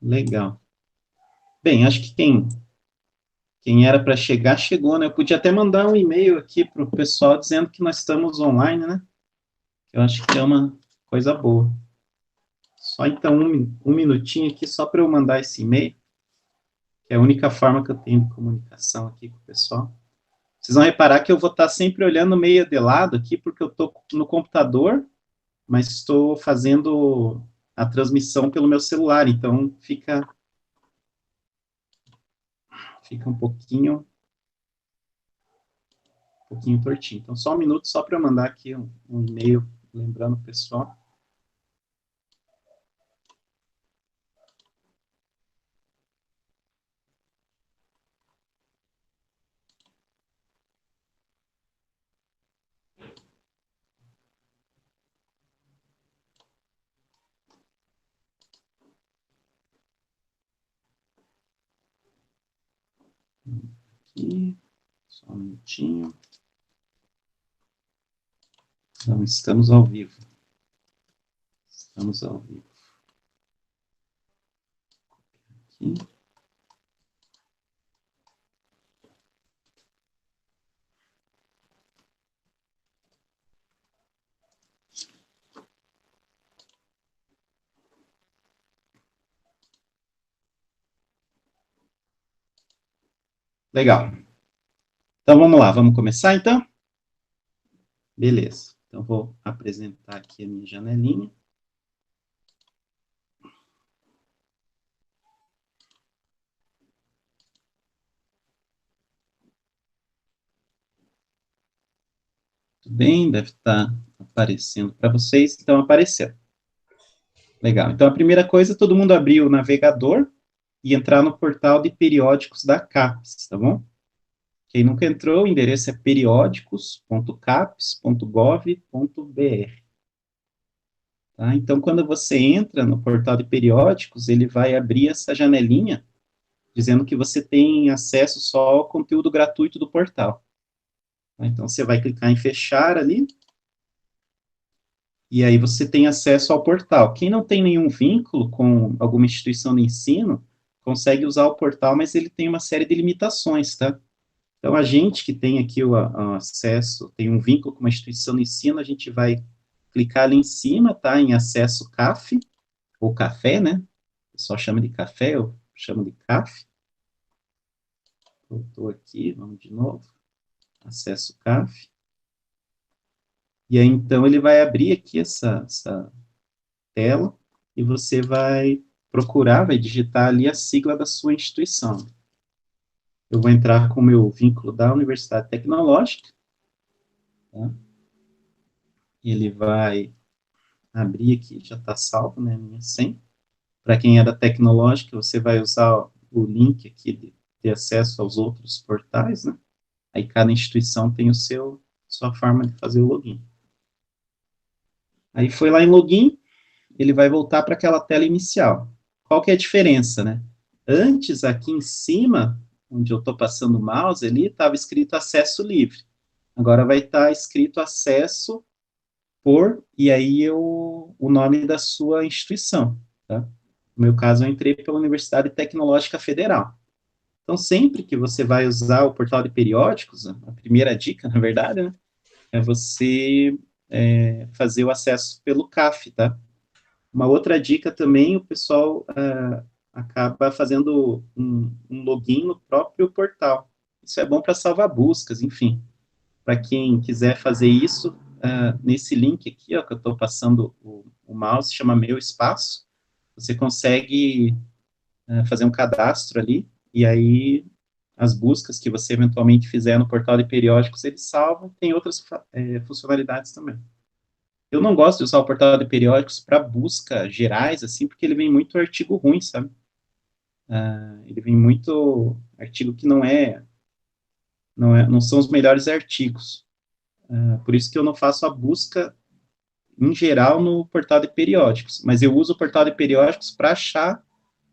Legal. Bem, acho que quem era para chegar, chegou, né? Eu podia até mandar um e-mail aqui para o pessoal dizendo que nós estamos online, né? Eu acho que é uma coisa boa. Só então um minutinho aqui, só para eu mandar esse e-mail, que é a única forma que eu tenho de comunicação aqui com o pessoal. Vocês vão reparar que eu vou estar sempre olhando meio de lado aqui, porque eu estou no computador, mas estou fazendo a transmissão pelo meu celular, então fica um pouquinho tortinho. Então, só um minuto, só para eu mandar aqui um e-mail lembrando o pessoal. Aqui, só um minutinho. Então, estamos ao vivo. Estamos ao vivo. Aqui. Legal. Então, vamos lá, vamos começar, então? Beleza. Então, vou apresentar aqui a minha janelinha. Tudo bem, deve estar aparecendo para vocês. Então, apareceu. Legal. Então, a primeira coisa, todo mundo abrir o navegador e entrar no portal de periódicos da CAPES, tá bom? Quem nunca entrou, o endereço é periódicos.capes.gov.br. Tá? Então, quando você entra no portal de periódicos, ele vai abrir essa janelinha dizendo que você tem acesso só ao conteúdo gratuito do portal. Tá? Então, você vai clicar em fechar ali, e aí você tem acesso ao portal. Quem não tem nenhum vínculo com alguma instituição de ensino, consegue usar o portal, mas ele tem uma série de limitações, tá? Então, a gente que tem aqui o acesso, tem um vínculo com uma instituição de ensino, a gente vai clicar ali em cima, tá? Em acesso CAF, ou café, né? O pessoal chama de café, eu chamo de CAF. Voltou aqui, vamos de novo. Acesso CAF. E aí, então, ele vai abrir aqui essa tela e você vai procurar, vai digitar ali a sigla da sua instituição. Eu vou entrar com o meu vínculo da Universidade Tecnológica, tá? Ele vai abrir aqui, já está salvo, né, minha senha. Para quem é da Tecnológica, você vai usar o link aqui de acesso aos outros portais, né? Aí cada instituição tem sua forma de fazer o login. Aí foi lá em login, ele vai voltar para aquela tela inicial. Qual que é a diferença, né? Antes, aqui em cima, onde eu estou passando o mouse ali, estava escrito acesso livre. Agora vai estar escrito acesso por, e aí o nome da sua instituição, tá? No meu caso, eu entrei pela Universidade Tecnológica Federal. Então, sempre que você vai usar o portal de periódicos, a primeira dica, na verdade, né, é você fazer o acesso pelo CAF, tá? Uma outra dica também, o pessoal acaba fazendo um login no próprio portal. Isso é bom para salvar buscas, enfim. Para quem quiser fazer isso, nesse link aqui, ó, que eu estou passando o mouse, chama Meu Espaço, você consegue fazer um cadastro ali, e aí as buscas que você eventualmente fizer no portal de periódicos, ele salva, tem outras funcionalidades também. Eu não gosto de usar o portal de periódicos para busca gerais, assim, porque ele vem muito artigo ruim, sabe? Ele vem muito artigo que não são os melhores artigos. Por isso que eu não faço a busca em geral no portal de periódicos, mas eu uso o portal de periódicos para achar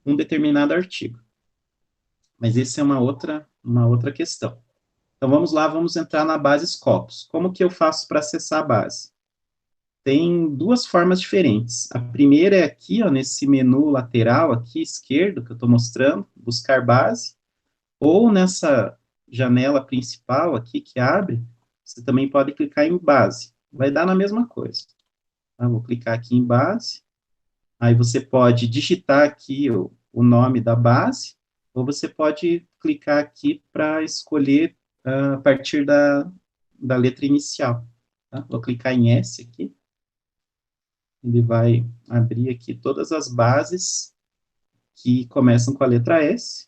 um determinado artigo. Mas essa é uma outra questão. Então vamos lá, vamos entrar na base Scopus. Como que eu faço para acessar a base? tem duas formas diferentes. A primeira é aqui, ó, nesse menu lateral aqui, esquerdo, que eu estou mostrando, buscar base, ou nessa janela principal aqui que abre, você também pode clicar em base. Vai dar na mesma coisa. Tá? Vou clicar aqui em base, aí você pode digitar aqui o nome da base, ou você pode clicar aqui para escolher a partir da letra inicial. Tá? Vou clicar em S aqui, ele vai abrir aqui todas as bases que começam com a letra S.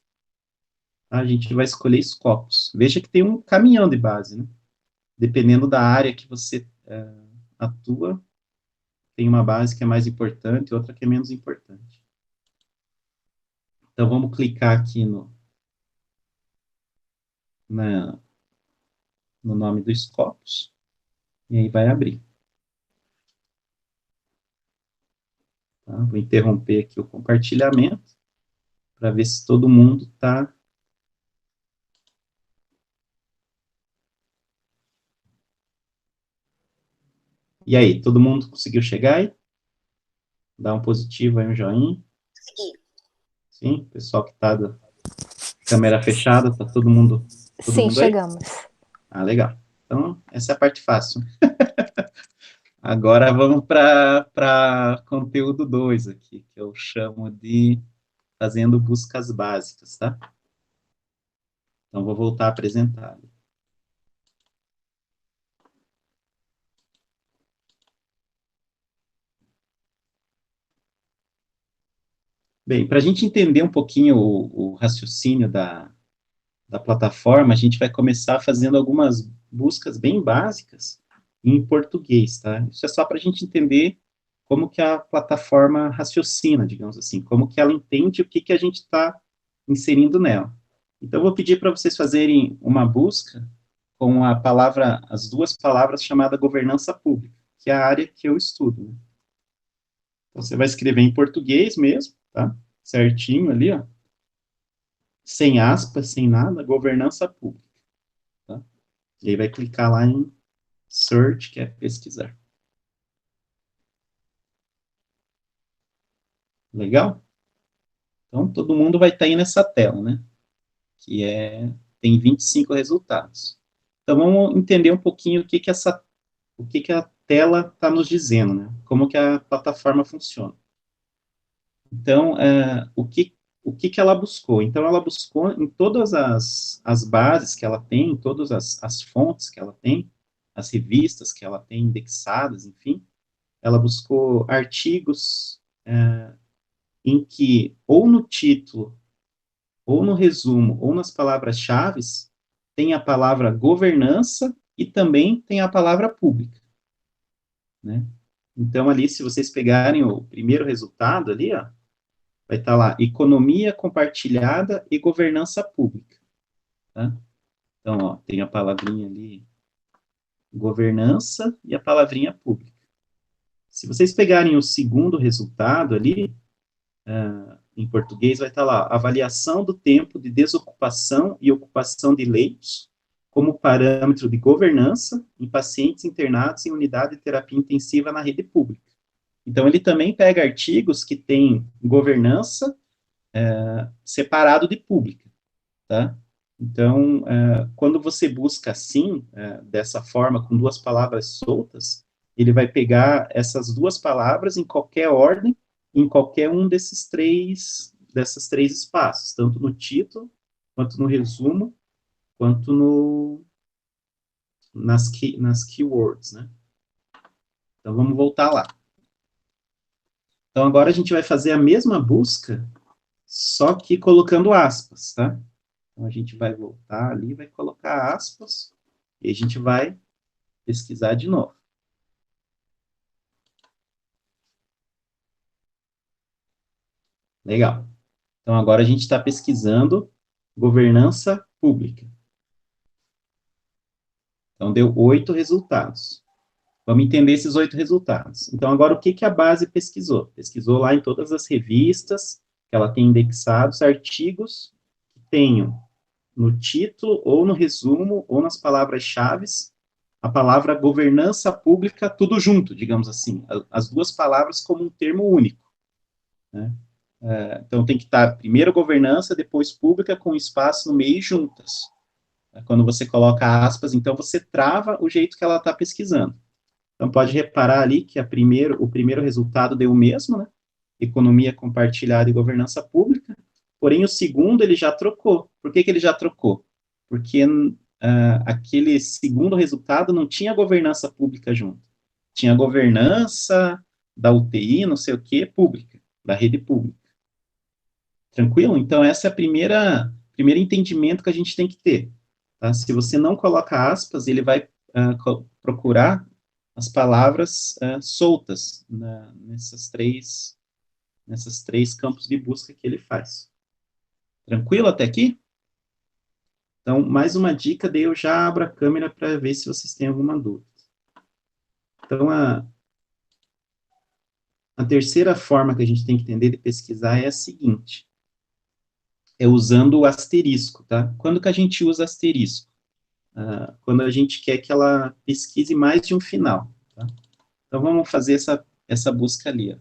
Tá? A gente vai escolher Scopus. Veja que tem um caminhão de base, né? Dependendo da área que você atua, tem uma base que é mais importante, outra que é menos importante. Então, vamos clicar aqui no nome do Scopus, e aí vai abrir. Tá? Vou interromper aqui o compartilhamento, para ver se todo mundo está... E aí, todo mundo conseguiu chegar aí? Dá um positivo aí, um joinha. Sim, o pessoal que está da câmera fechada, está todo mundo Sim, aí? chegamos. Ah, legal. Então, essa é a parte fácil. Agora vamos para conteúdo 2 aqui, que eu chamo de fazendo buscas básicas, tá? Então, vou voltar a apresentar. Bem, para a gente entender um pouquinho o raciocínio da plataforma, a gente vai começar fazendo algumas buscas bem básicas em português, tá? Isso é só para a gente entender como que a plataforma raciocina, digamos assim, como que ela entende o que que a gente está inserindo nela. Então, eu vou pedir para vocês fazerem uma busca com a palavra, as duas palavras chamada governança pública, que é a área que eu estudo, né? Então, você vai escrever em português mesmo, tá? Certinho ali, ó. Sem aspas, sem nada, governança pública, tá? E aí vai clicar lá em Search, que é pesquisar. Legal? Então, todo mundo vai estar aí nessa tela, né? Que tem 25 resultados. Então, vamos entender um pouquinho o que a tela está nos dizendo, né? Como que a plataforma funciona. Então, o que ela buscou? Então, ela buscou em todas as bases que ela tem, em todas as fontes que ela tem, as revistas que ela tem indexadas, enfim, ela buscou artigos em que, ou no título, ou no resumo, ou nas palavras-chave, tem a palavra governança e também tem a palavra pública, né? Então, ali, se vocês pegarem o primeiro resultado ali, ó, vai estar lá, economia compartilhada e governança pública, tá? Então, ó, tem a palavrinha ali, governança e a palavrinha pública. Se vocês pegarem o segundo resultado ali, em português vai estar lá, avaliação do tempo de desocupação e ocupação de leitos como parâmetro de governança em pacientes internados em unidade de terapia intensiva na rede pública. Então, ele também pega artigos que têm governança separado de pública, tá? Então, quando você busca assim, dessa forma, com duas palavras soltas, ele vai pegar essas duas palavras em qualquer ordem, em qualquer um dessas três espaços, tanto no título, quanto no resumo, quanto nas keywords, né? Então, vamos voltar lá. Então, agora a gente vai fazer a mesma busca, só que colocando aspas, tá? Então, a gente vai voltar ali, vai colocar aspas, e a gente vai pesquisar de novo. Legal. Então, agora a gente está pesquisando governança pública. Então, deu 8 resultados. Vamos entender esses 8 resultados. Então, agora, o que, que a base pesquisou? Pesquisou lá em todas as revistas, que ela tem indexados, artigos que tenham no título, ou no resumo, ou nas palavras-chave, a palavra governança pública tudo junto, digamos assim, as duas palavras como um termo único, né? Então tem que estar primeiro governança, depois pública, com espaço no meio e juntas. Quando você coloca aspas, então você trava o jeito que ela está pesquisando. Então pode reparar ali que o primeiro resultado deu o mesmo, né? Economia compartilhada e governança pública, porém o segundo ele já trocou. Por que ele já trocou? Porque aquele segundo resultado não tinha governança pública junto. Tinha governança da UTI, não sei o que, pública, da rede pública. Tranquilo? Então, essa é a primeiro entendimento que a gente tem que ter. Tá? Se você não coloca aspas, ele vai procurar as palavras soltas nessas três campos de busca que ele faz. Tranquilo até aqui? Então, mais uma dica, daí eu já abro a câmera para ver se vocês têm alguma dúvida. Então, a terceira forma que a gente tem que entender de pesquisar é a seguinte, é usando o asterisco, tá? Quando que a gente usa asterisco? Quando a gente quer que ela pesquise mais de um final, tá? Então, vamos fazer essa busca ali, ó.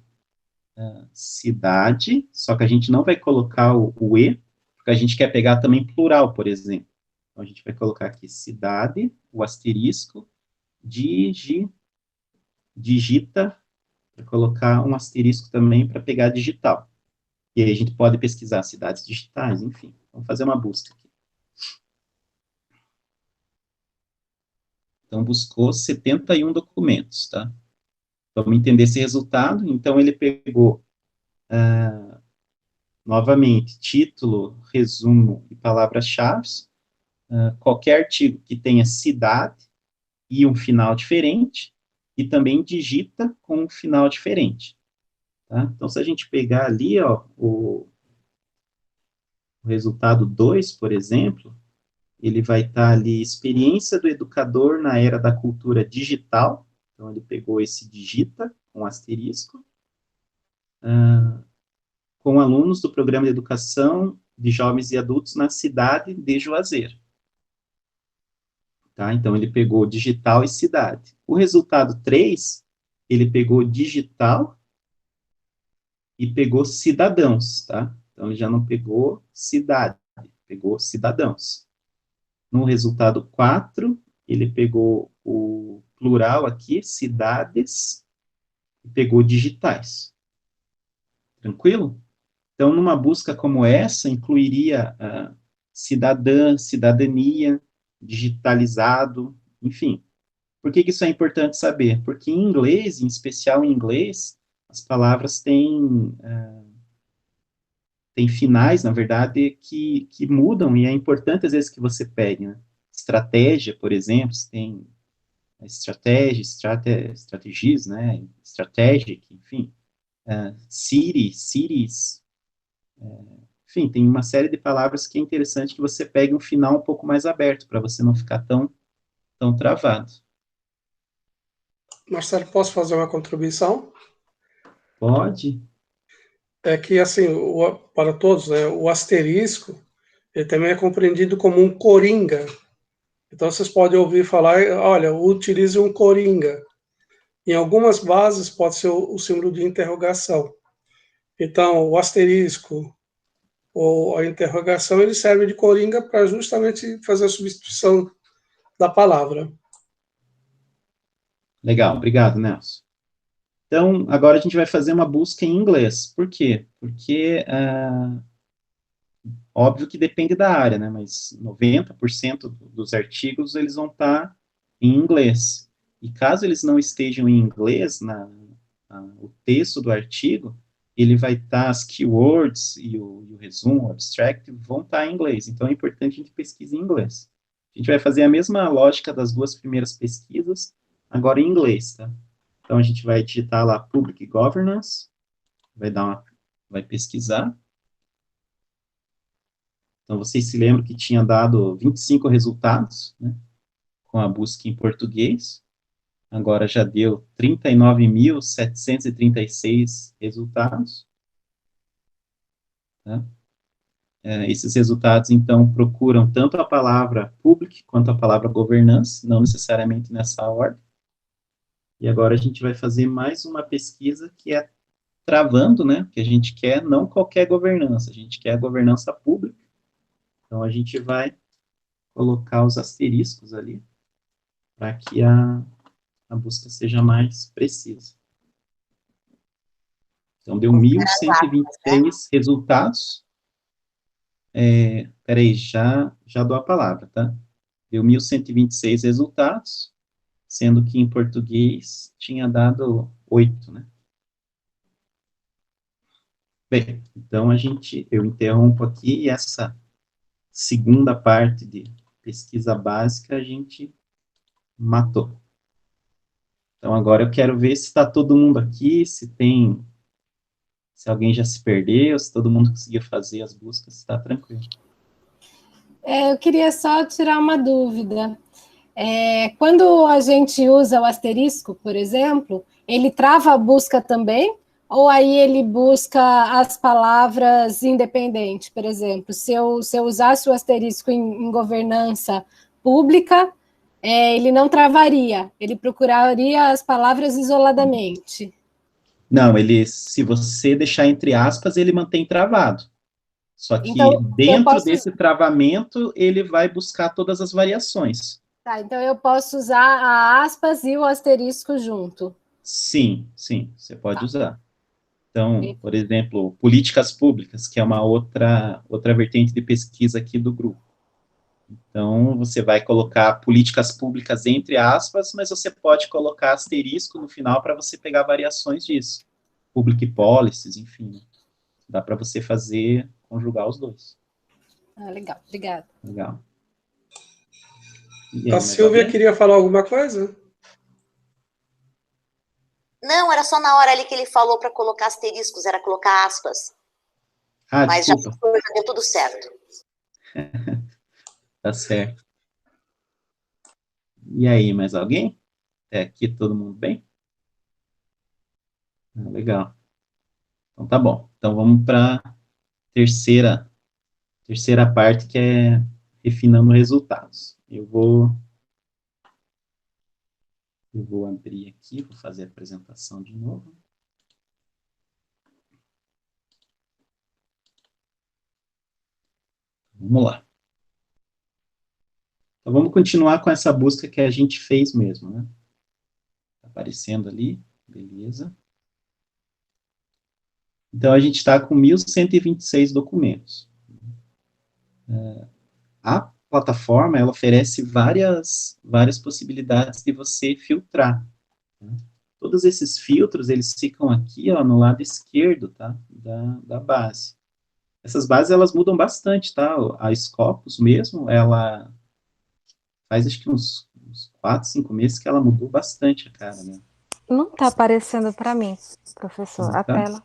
Cidade, só que a gente não vai colocar o E, porque a gente quer pegar também plural, por exemplo. Então, a gente vai colocar aqui cidade, o asterisco, digita, para colocar um asterisco também para pegar digital. E aí a gente pode pesquisar cidades digitais, enfim. Vamos fazer uma busca aqui. Então, buscou 71 documentos, tá? Vamos entender esse resultado. Então, ele pegou, novamente, título, resumo e palavras-chave. Qualquer artigo que tenha cidade e um final diferente, e também digita com um final diferente. Tá? Então, se a gente pegar ali, ó, o resultado 2, por exemplo, ele vai estar ali, experiência do educador na era da cultura digital. Então, ele pegou esse digita, com asterisco, com alunos do programa de educação de jovens e adultos na cidade de Juazeiro. Tá? Então, ele pegou digital e cidade. O resultado 3, ele pegou digital e pegou cidadãos, tá? Então, ele já não pegou cidade, pegou cidadãos. No resultado 4, ele pegou o plural aqui, cidades, e pegou digitais. Tranquilo? Então, numa busca como essa, incluiria cidadã, cidadania, digitalizado, enfim. Por que isso é importante saber? Porque em inglês, em especial em inglês, as palavras têm finais, na verdade, que mudam, e é importante, às vezes, que você pegue, né? Estratégia, por exemplo, você tem strategies, né? Strategic, enfim. Cities, enfim, tem uma série de palavras que é interessante que você pegue um final um pouco mais aberto, para você não ficar tão travado. Marcelo, posso fazer uma contribuição? Pode? É que, assim, para todos, né, o asterisco ele também é compreendido como um coringa. Então, vocês podem ouvir falar, olha, utilize um coringa. Em algumas bases pode ser o símbolo de interrogação. Então, o asterisco ou a interrogação, ele serve de coringa para justamente fazer a substituição da palavra. Legal, obrigado, Nelson. Então, agora a gente vai fazer uma busca em inglês. Por quê? Porque, óbvio que depende da área, né? Mas 90% dos artigos, eles vão estar em inglês. E caso eles não estejam em inglês, o texto do artigo, ele vai estar, as keywords e o resumo, o abstract, vão estar em inglês. Então, é importante a gente pesquisar em inglês. A gente vai fazer a mesma lógica das duas primeiras pesquisas, agora em inglês, tá? Então, a gente vai digitar lá Public Governance, vai pesquisar. Então, vocês se lembram que tinha dado 25 resultados, né, com a busca em português. Agora já deu 39.736 resultados. Tá? esses resultados, então, procuram tanto a palavra public quanto a palavra governance, não necessariamente nessa ordem. E agora a gente vai fazer mais uma pesquisa que é travando, né, que a gente quer não qualquer governança, a gente quer a governança pública. Então, a gente vai colocar os asteriscos ali, para que a busca seja mais precisa. Então, deu 1.126 resultados. Peraí, já dou a palavra, tá? Deu 1.126 resultados, sendo que em português tinha dado 8, né? Bem, então eu interrompo aqui e essa segunda parte de pesquisa básica a gente matou. Então agora eu quero ver se está todo mundo aqui, se alguém já se perdeu, se todo mundo conseguiu fazer as buscas, está tranquilo. Eu queria só tirar uma dúvida. Quando a gente usa o asterisco, por exemplo, ele trava a busca também? Ou aí ele busca as palavras independente, por exemplo? Se eu usasse o asterisco em governança pública, ele não travaria, ele procuraria as palavras isoladamente. Não, se você deixar entre aspas, ele mantém travado. Só que então, dentro desse travamento, ele vai buscar todas as variações. Tá, então eu posso usar a aspas e o asterisco junto. Sim, você pode usar. Então, por exemplo, políticas públicas, que é uma outra vertente de pesquisa aqui do grupo. Então, você vai colocar políticas públicas entre aspas, mas você pode colocar asterisco no final para você pegar variações disso. Public policies, enfim. Dá para você conjugar os dois. Legal, obrigada. Legal. A Silvia queria falar alguma coisa? Não, era só na hora ali que ele falou para colocar asteriscos, era colocar aspas. Mas já deu tudo certo. Tá certo. E aí, mais alguém? Até aqui todo mundo bem? Legal. Então tá bom. Então vamos para a terceira parte, que é refinando resultados. Eu vou abrir aqui, vou fazer a apresentação de novo. Vamos lá. Então, vamos continuar com essa busca que a gente fez mesmo, né? Tá aparecendo ali, beleza. Então, a gente está com 1.126 documentos. A plataforma, ela oferece várias possibilidades de você filtrar. Né? Todos esses filtros, eles ficam aqui, ó, no lado esquerdo, tá? Da base. Essas bases, elas mudam bastante, tá? A Scopus mesmo, ela faz acho que uns 4, 5 meses que ela mudou bastante a cara, né? Não está aparecendo para mim, professor, a tela.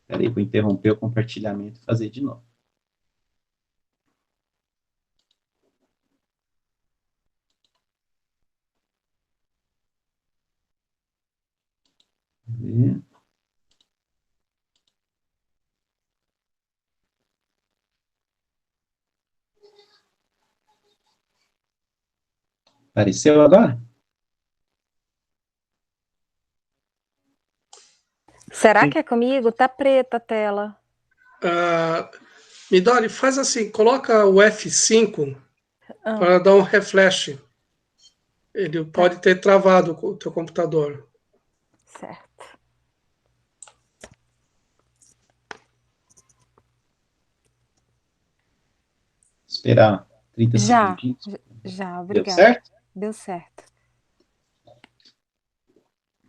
Peraí, vou interromper o compartilhamento e fazer de novo. Ver. Apareceu agora? Será que é comigo? Tá preta a tela. Midori, faz assim, coloca o F5 para dar um refresh. Ele pode ter travado o teu computador. Certo. Esperar 30 segundinhos. Já, obrigada. Deu certo? Deu certo.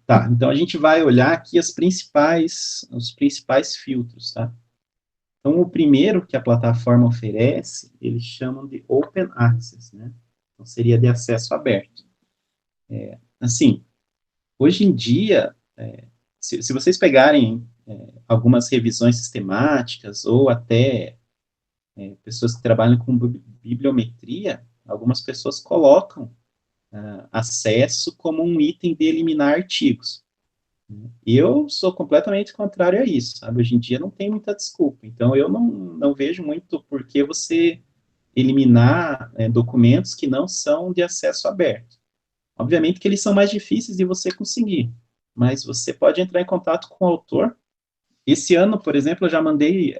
Tá, então a gente vai olhar aqui os principais filtros, tá? Então, o primeiro que a plataforma oferece, eles chamam de Open Access, né? Então, seria de acesso aberto. Assim, hoje em dia, se vocês pegarem algumas revisões sistemáticas ou até pessoas que trabalham com bibliometria, algumas pessoas colocam acesso como um item de eliminar artigos. E eu sou completamente contrário a isso, sabe? Hoje em dia não tem muita desculpa. Então, eu não vejo muito por que você eliminar documentos que não são de acesso aberto. Obviamente que eles são mais difíceis de você conseguir, mas você pode entrar em contato com o autor. Esse ano, por exemplo, eu já mandei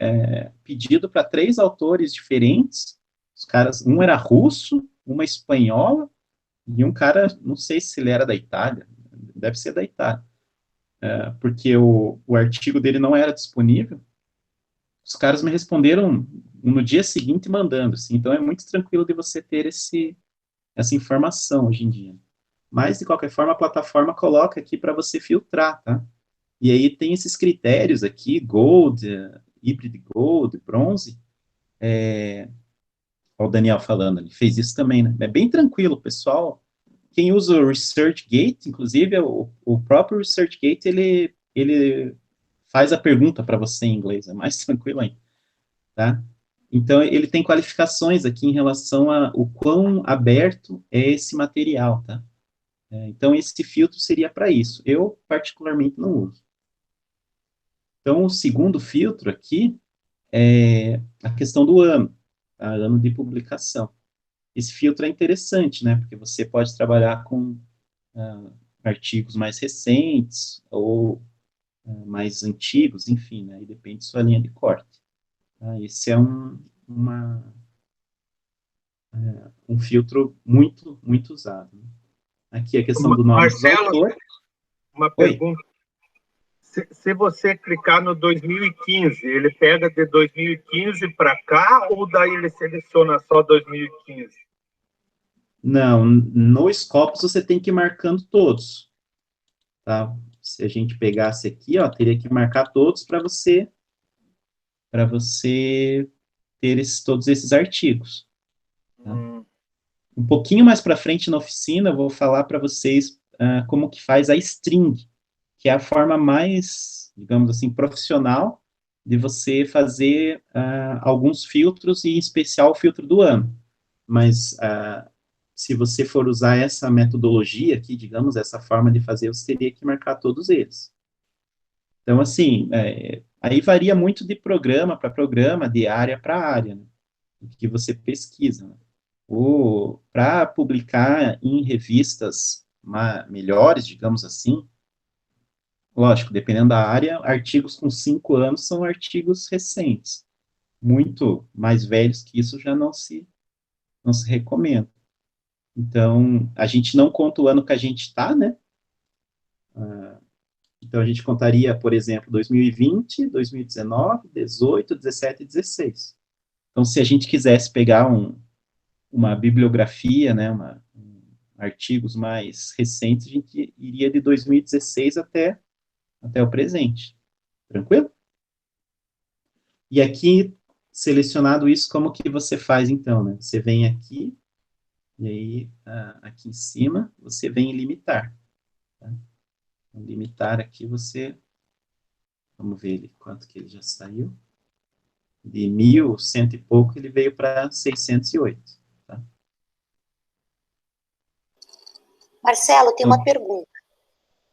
pedido para 3 autores diferentes. Os caras, um era russo, uma espanhola, e um cara, não sei se ele era da Itália, deve ser da Itália, porque o artigo dele não era disponível. Os caras me responderam no dia seguinte mandando, assim, então é muito tranquilo de você ter essa informação hoje em dia. Mas, de qualquer forma, a plataforma coloca aqui para você filtrar, tá? E aí tem esses critérios aqui, Gold, Hybrid Gold, Bronze. Olha o Daniel falando, ele fez isso também, né? É bem tranquilo, pessoal. Quem usa o ResearchGate, inclusive, o próprio ResearchGate, ele faz a pergunta para você em inglês, é mais tranquilo ainda, tá? Então, ele tem qualificações aqui em relação a o quão aberto é esse material, tá? Então, esse filtro seria para isso. Eu, particularmente, não uso. Então, o segundo filtro aqui é a questão do ano, tá? Ano de publicação. Esse filtro é interessante, né? Porque você pode trabalhar com artigos mais recentes ou mais antigos, enfim, né? E depende de sua linha de corte. Tá? Esse é um filtro muito, muito usado. Né? Aqui a questão do nome dos Marcelo, autores. uma pergunta. Se você clicar no 2015, ele pega de 2015 para cá ou daí ele seleciona só 2015? Não, no Scopus você tem que ir marcando todos, tá? Se a gente pegasse aqui, ó, teria que marcar todos para você ter todos esses artigos. Tá? Um pouquinho mais para frente na oficina, eu vou falar para vocês como que faz a string, que é a forma mais, digamos assim, profissional de você fazer alguns filtros, e em especial o filtro do ano. Mas se você for usar essa metodologia aqui, digamos, essa forma de fazer, você teria que marcar todos eles. Então, assim, aí varia muito de programa para programa, de área para área, né, que você pesquisa. Né? Para publicar em revistas melhores, digamos assim, lógico, dependendo da área, artigos com 5 anos são artigos recentes. Muito mais velhos que isso já não se recomenda. Então, a gente não conta o ano que a gente está, né? Então, a gente contaria, por exemplo, 2020, 2019, 18, 17 e 16. Então, se a gente quisesse pegar uma bibliografia, né, artigos mais recentes, a gente iria de 2016 até o presente. Tranquilo? E aqui, selecionado isso, como que você faz, então, né? Você vem aqui, e aí, aqui em cima, você vem em limitar. Tá? Então, limitar aqui, vamos ver ele, quanto que ele já saiu. De 1.100 e pouco, ele veio para 608. Tá? Marcelo, tem uma pergunta.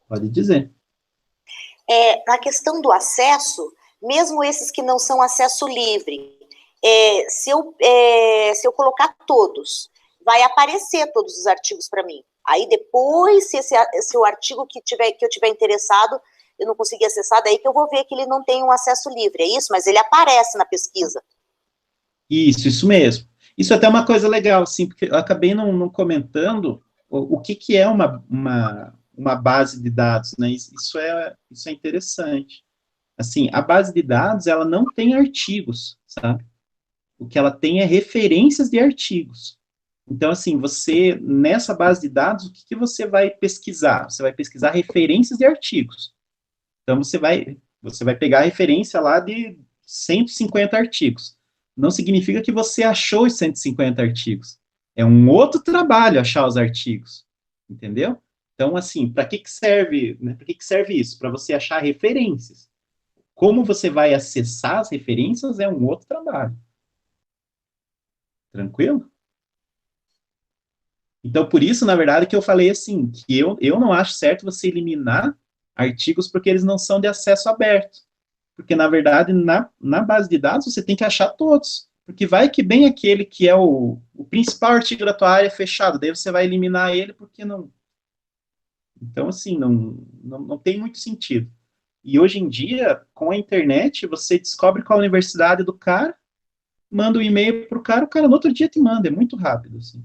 Pode dizer. Na questão do acesso, mesmo esses que não são acesso livre, se eu colocar todos, vai aparecer todos os artigos para mim. Aí depois, se o artigo que eu tiver interessado, eu não conseguir acessar, daí que eu vou ver que ele não tem um acesso livre, é isso? Mas ele aparece na pesquisa. Isso mesmo. Isso é até uma coisa legal, assim, porque eu acabei não comentando o que é uma base de dados, né? Isso é interessante. Assim, a base de dados, ela não tem artigos, sabe? O que ela tem é referências de artigos. Então, assim, nessa base de dados, o que você vai pesquisar? Você vai pesquisar referências de artigos. Então, você vai pegar a referência lá de 150 artigos. Não significa que você achou os 150 artigos. É um outro trabalho achar os artigos. Entendeu? Então, assim, para que serve, né? Para que serve isso? Para você achar referências. Como você vai acessar as referências é um outro trabalho. Tranquilo? Então, por isso, na verdade, que eu falei assim, que eu não acho certo você eliminar artigos porque eles não são de acesso aberto. Porque, na verdade, na base de dados, você tem que achar todos. Porque vai que bem aquele que é o principal artigo da tua área é fechado, daí você vai eliminar ele porque não... Então, assim, não tem muito sentido. E hoje em dia, com a internet, você descobre qual a universidade do cara, manda um e-mail pro cara, o cara no outro dia te manda, é muito rápido, assim.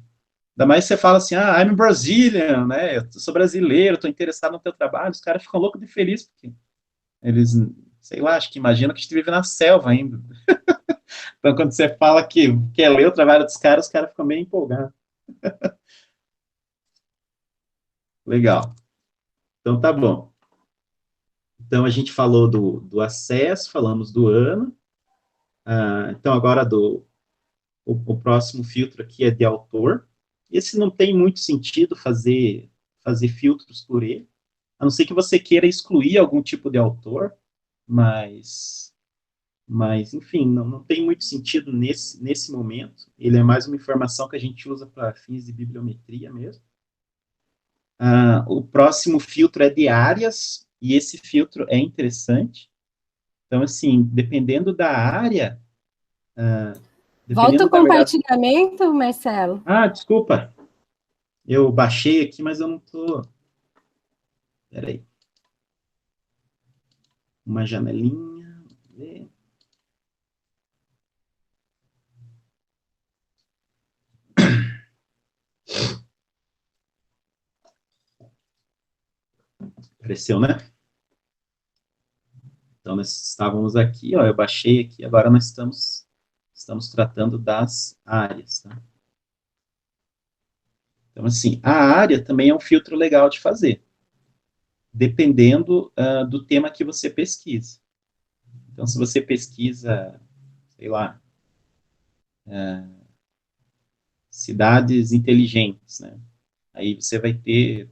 Ainda mais você fala assim, I'm Brazilian, né, eu sou brasileiro, estou interessado no teu trabalho, os caras ficam loucos de feliz, porque eles, sei lá, acho que imaginam que a gente vive na selva ainda. Então, quando você fala que quer ler o trabalho dos caras, os caras ficam bem empolgados. Legal. Então, tá bom. Então, a gente falou do acesso, falamos do ano. Então, agora o próximo filtro aqui é de autor. Esse não tem muito sentido fazer filtros por ele, a não ser que você queira excluir algum tipo de autor, mas enfim, não tem muito sentido nesse momento. Ele é mais uma informação que a gente usa para fins de bibliometria mesmo. O próximo filtro é de áreas, e esse filtro é interessante. Então, assim, dependendo da área... Volta o compartilhamento, Marcelo. Desculpa. Eu baixei aqui, mas eu não estou... Espera aí. Uma janelinha. Vamos ver. Apareceu, né? Então, nós estávamos aqui, ó, eu baixei aqui, agora nós estamos tratando das áreas, tá? Então, assim, a área também é um filtro legal de fazer, dependendo do tema que você pesquisa. Então, se você pesquisa, sei lá, cidades inteligentes, né? Aí você vai ter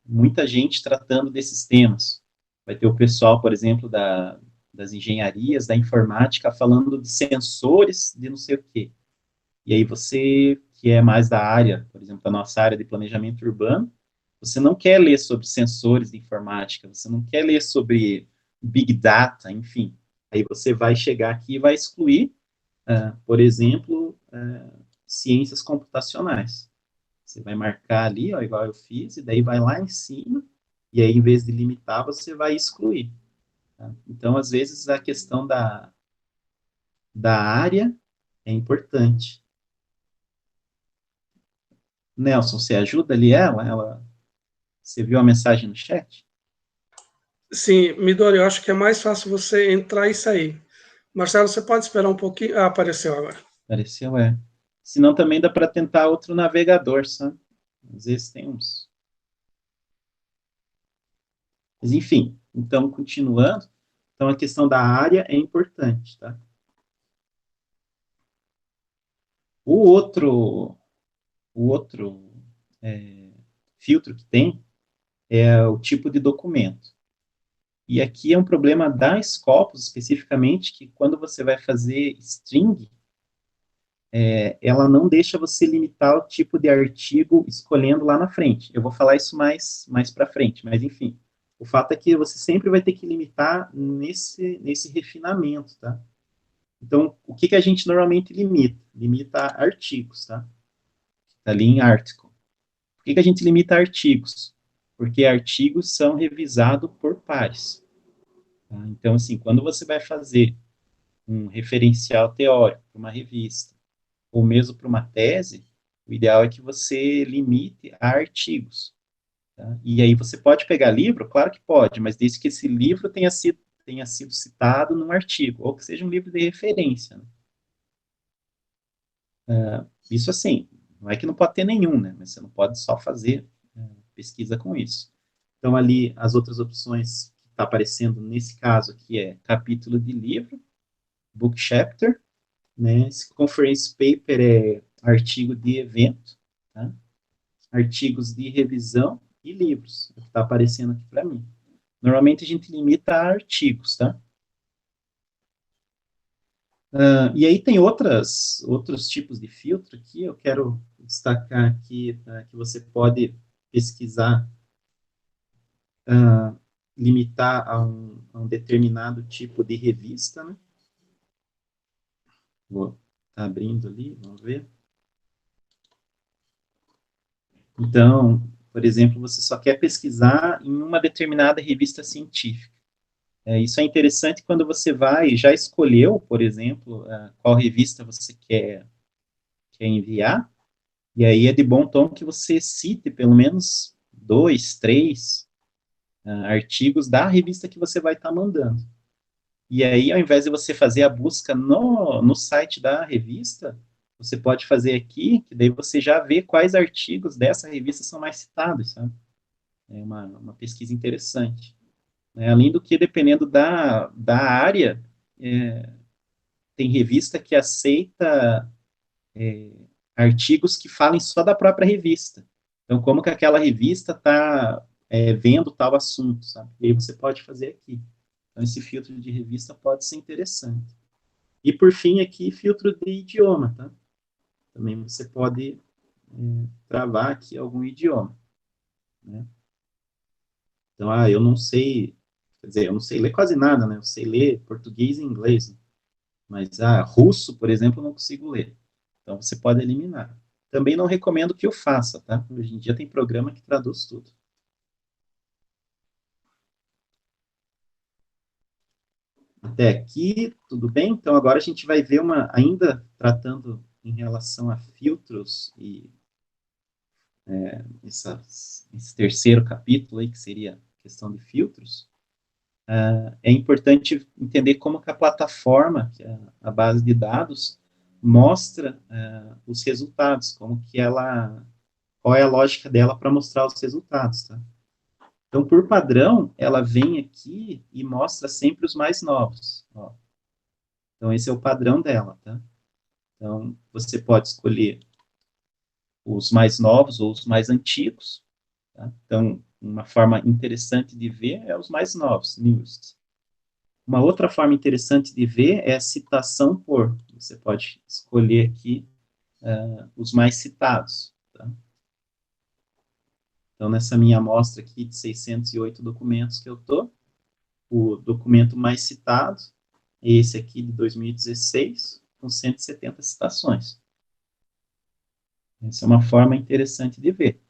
muita gente tratando desses temas. Vai ter o pessoal, por exemplo, das engenharias, da informática, falando de sensores de não sei o quê. E aí você, que é mais da área, por exemplo, da nossa área de planejamento urbano, você não quer ler sobre sensores de informática, você não quer ler sobre Big Data, enfim. Aí você vai chegar aqui e vai excluir, por exemplo, ciências computacionais. Você vai marcar ali, ó, igual eu fiz, e daí vai lá em cima, e aí, em vez de limitar, você vai excluir. Tá? Então, às vezes, a questão da área é importante. Nelson, você ajuda ali ela? Você viu a mensagem no chat? Sim, Midori, eu acho que é mais fácil você entrar e sair. Marcelo, você pode esperar um pouquinho? Apareceu agora. Apareceu, Senão também dá para tentar outro navegador, sabe? Às vezes tem uns. Mas, enfim, então, continuando. Então, a questão da área é importante, tá? O outro filtro que tem é o tipo de documento. E aqui é um problema da Scopus, especificamente, que quando você vai fazer string, ela não deixa você limitar o tipo de artigo escolhendo lá na frente. Eu vou falar isso mais para frente, mas enfim. O fato é que você sempre vai ter que limitar nesse refinamento, tá? Então, o que a gente normalmente limita? Limita artigos, tá? Tá ali em article. Por que a gente limita artigos? Porque artigos são revisados por pares. Tá? Então, assim, quando você vai fazer um referencial teórico para uma revista, ou mesmo para uma tese, o ideal é que você limite a artigos. Tá? E aí você pode pegar livro? Claro que pode, mas desde que esse livro tenha sido citado num artigo, ou que seja um livro de referência. Né? Isso assim, não é que não pode ter nenhum, né? Mas você não pode só fazer pesquisa com isso. Então, ali, as outras opções que está aparecendo nesse caso aqui é capítulo de livro, book chapter, né? Esse conference paper é artigo de evento, tá? Artigos de revisão e livros, é o que está aparecendo aqui para mim. Normalmente a gente limita a artigos, tá? E aí tem outros tipos de filtro aqui, eu quero destacar aqui, tá, que você pode pesquisar limitar a um determinado tipo de revista, né? Vou estar abrindo ali, vamos ver. Então, por exemplo, você só quer pesquisar em uma determinada revista científica. Isso é interessante quando você vai, já escolheu, por exemplo, qual revista você quer enviar, e aí é de bom tom que você cite pelo menos 2, 3 artigos da revista que você vai estar mandando. E aí, ao invés de você fazer a busca no site da revista, você pode fazer aqui, que daí você já vê quais artigos dessa revista são mais citados, sabe? É uma pesquisa interessante. Além do que, dependendo da área, tem revista que aceita artigos que falem só da própria revista. Então, como que aquela revista está vendo tal assunto, sabe? E aí você pode fazer aqui. Então, esse filtro de revista pode ser interessante. E, por fim, aqui, filtro de idioma, tá? Também você pode travar aqui algum idioma, né? Então, eu não sei, quer dizer, eu não sei ler quase nada, né? Eu sei ler português e inglês, né? Mas, russo, por exemplo, eu não consigo ler. Então, você pode eliminar. Também não recomendo que eu faça, tá? Hoje em dia tem programa que traduz tudo. Até aqui, tudo bem? Então, agora a gente vai ver ainda tratando em relação a filtros e esse terceiro capítulo aí, que seria a questão de filtros. É importante entender como que a plataforma, que é a base de dados, mostra os resultados, qual é a lógica dela para mostrar os resultados, tá? Então, por padrão, ela vem aqui e mostra sempre os mais novos, ó. Então, esse é o padrão dela, tá? Então, você pode escolher os mais novos ou os mais antigos, tá? Então, uma forma interessante de ver é os mais novos, newest. Uma outra forma interessante de ver é a citação por. Você pode escolher aqui os mais citados, tá? Então, nessa minha amostra aqui de 608 documentos que eu estou, o documento mais citado é esse aqui de 2016, com 170 citações. Essa é uma forma interessante de ver.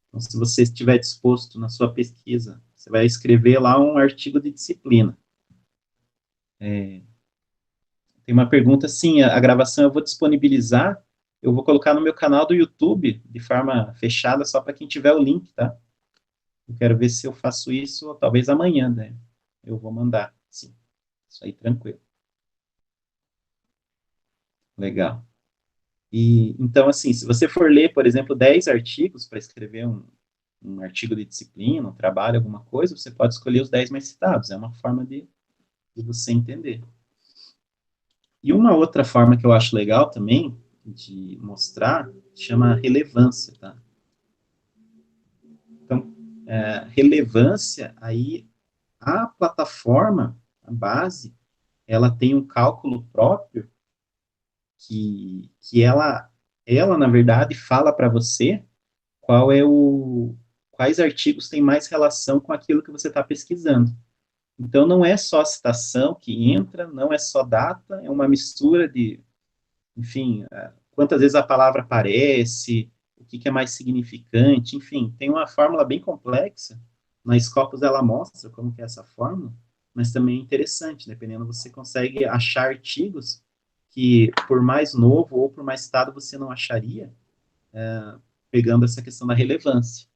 Então, se você estiver disposto na sua pesquisa, você vai escrever lá um artigo de disciplina. Tem uma pergunta assim, a gravação eu vou disponibilizar, eu vou colocar no meu canal do YouTube, de forma fechada, só para quem tiver o link, tá? Eu quero ver se eu faço isso, talvez amanhã, né? Eu vou mandar, sim. Isso aí, tranquilo. Legal. E, então, assim, se você for ler, por exemplo, 10 artigos para escrever um artigo de disciplina, um trabalho, alguma coisa, você pode escolher os 10 mais citados. É uma forma de você entender. E uma outra forma que eu acho legal também de mostrar chama relevância, tá? Então, relevância, aí a plataforma, a base, ela tem um cálculo próprio que ela na verdade, fala para você quais artigos têm mais relação com aquilo que você está pesquisando. Então, não é só a citação que entra, não é só data, é uma mistura de, enfim, quantas vezes a palavra aparece, o que é mais significante, enfim, tem uma fórmula bem complexa. Na Scopus ela mostra como que é essa fórmula, mas também é interessante, dependendo, você consegue achar artigos que, por mais novo ou por mais citado, você não acharia, pegando essa questão da relevância.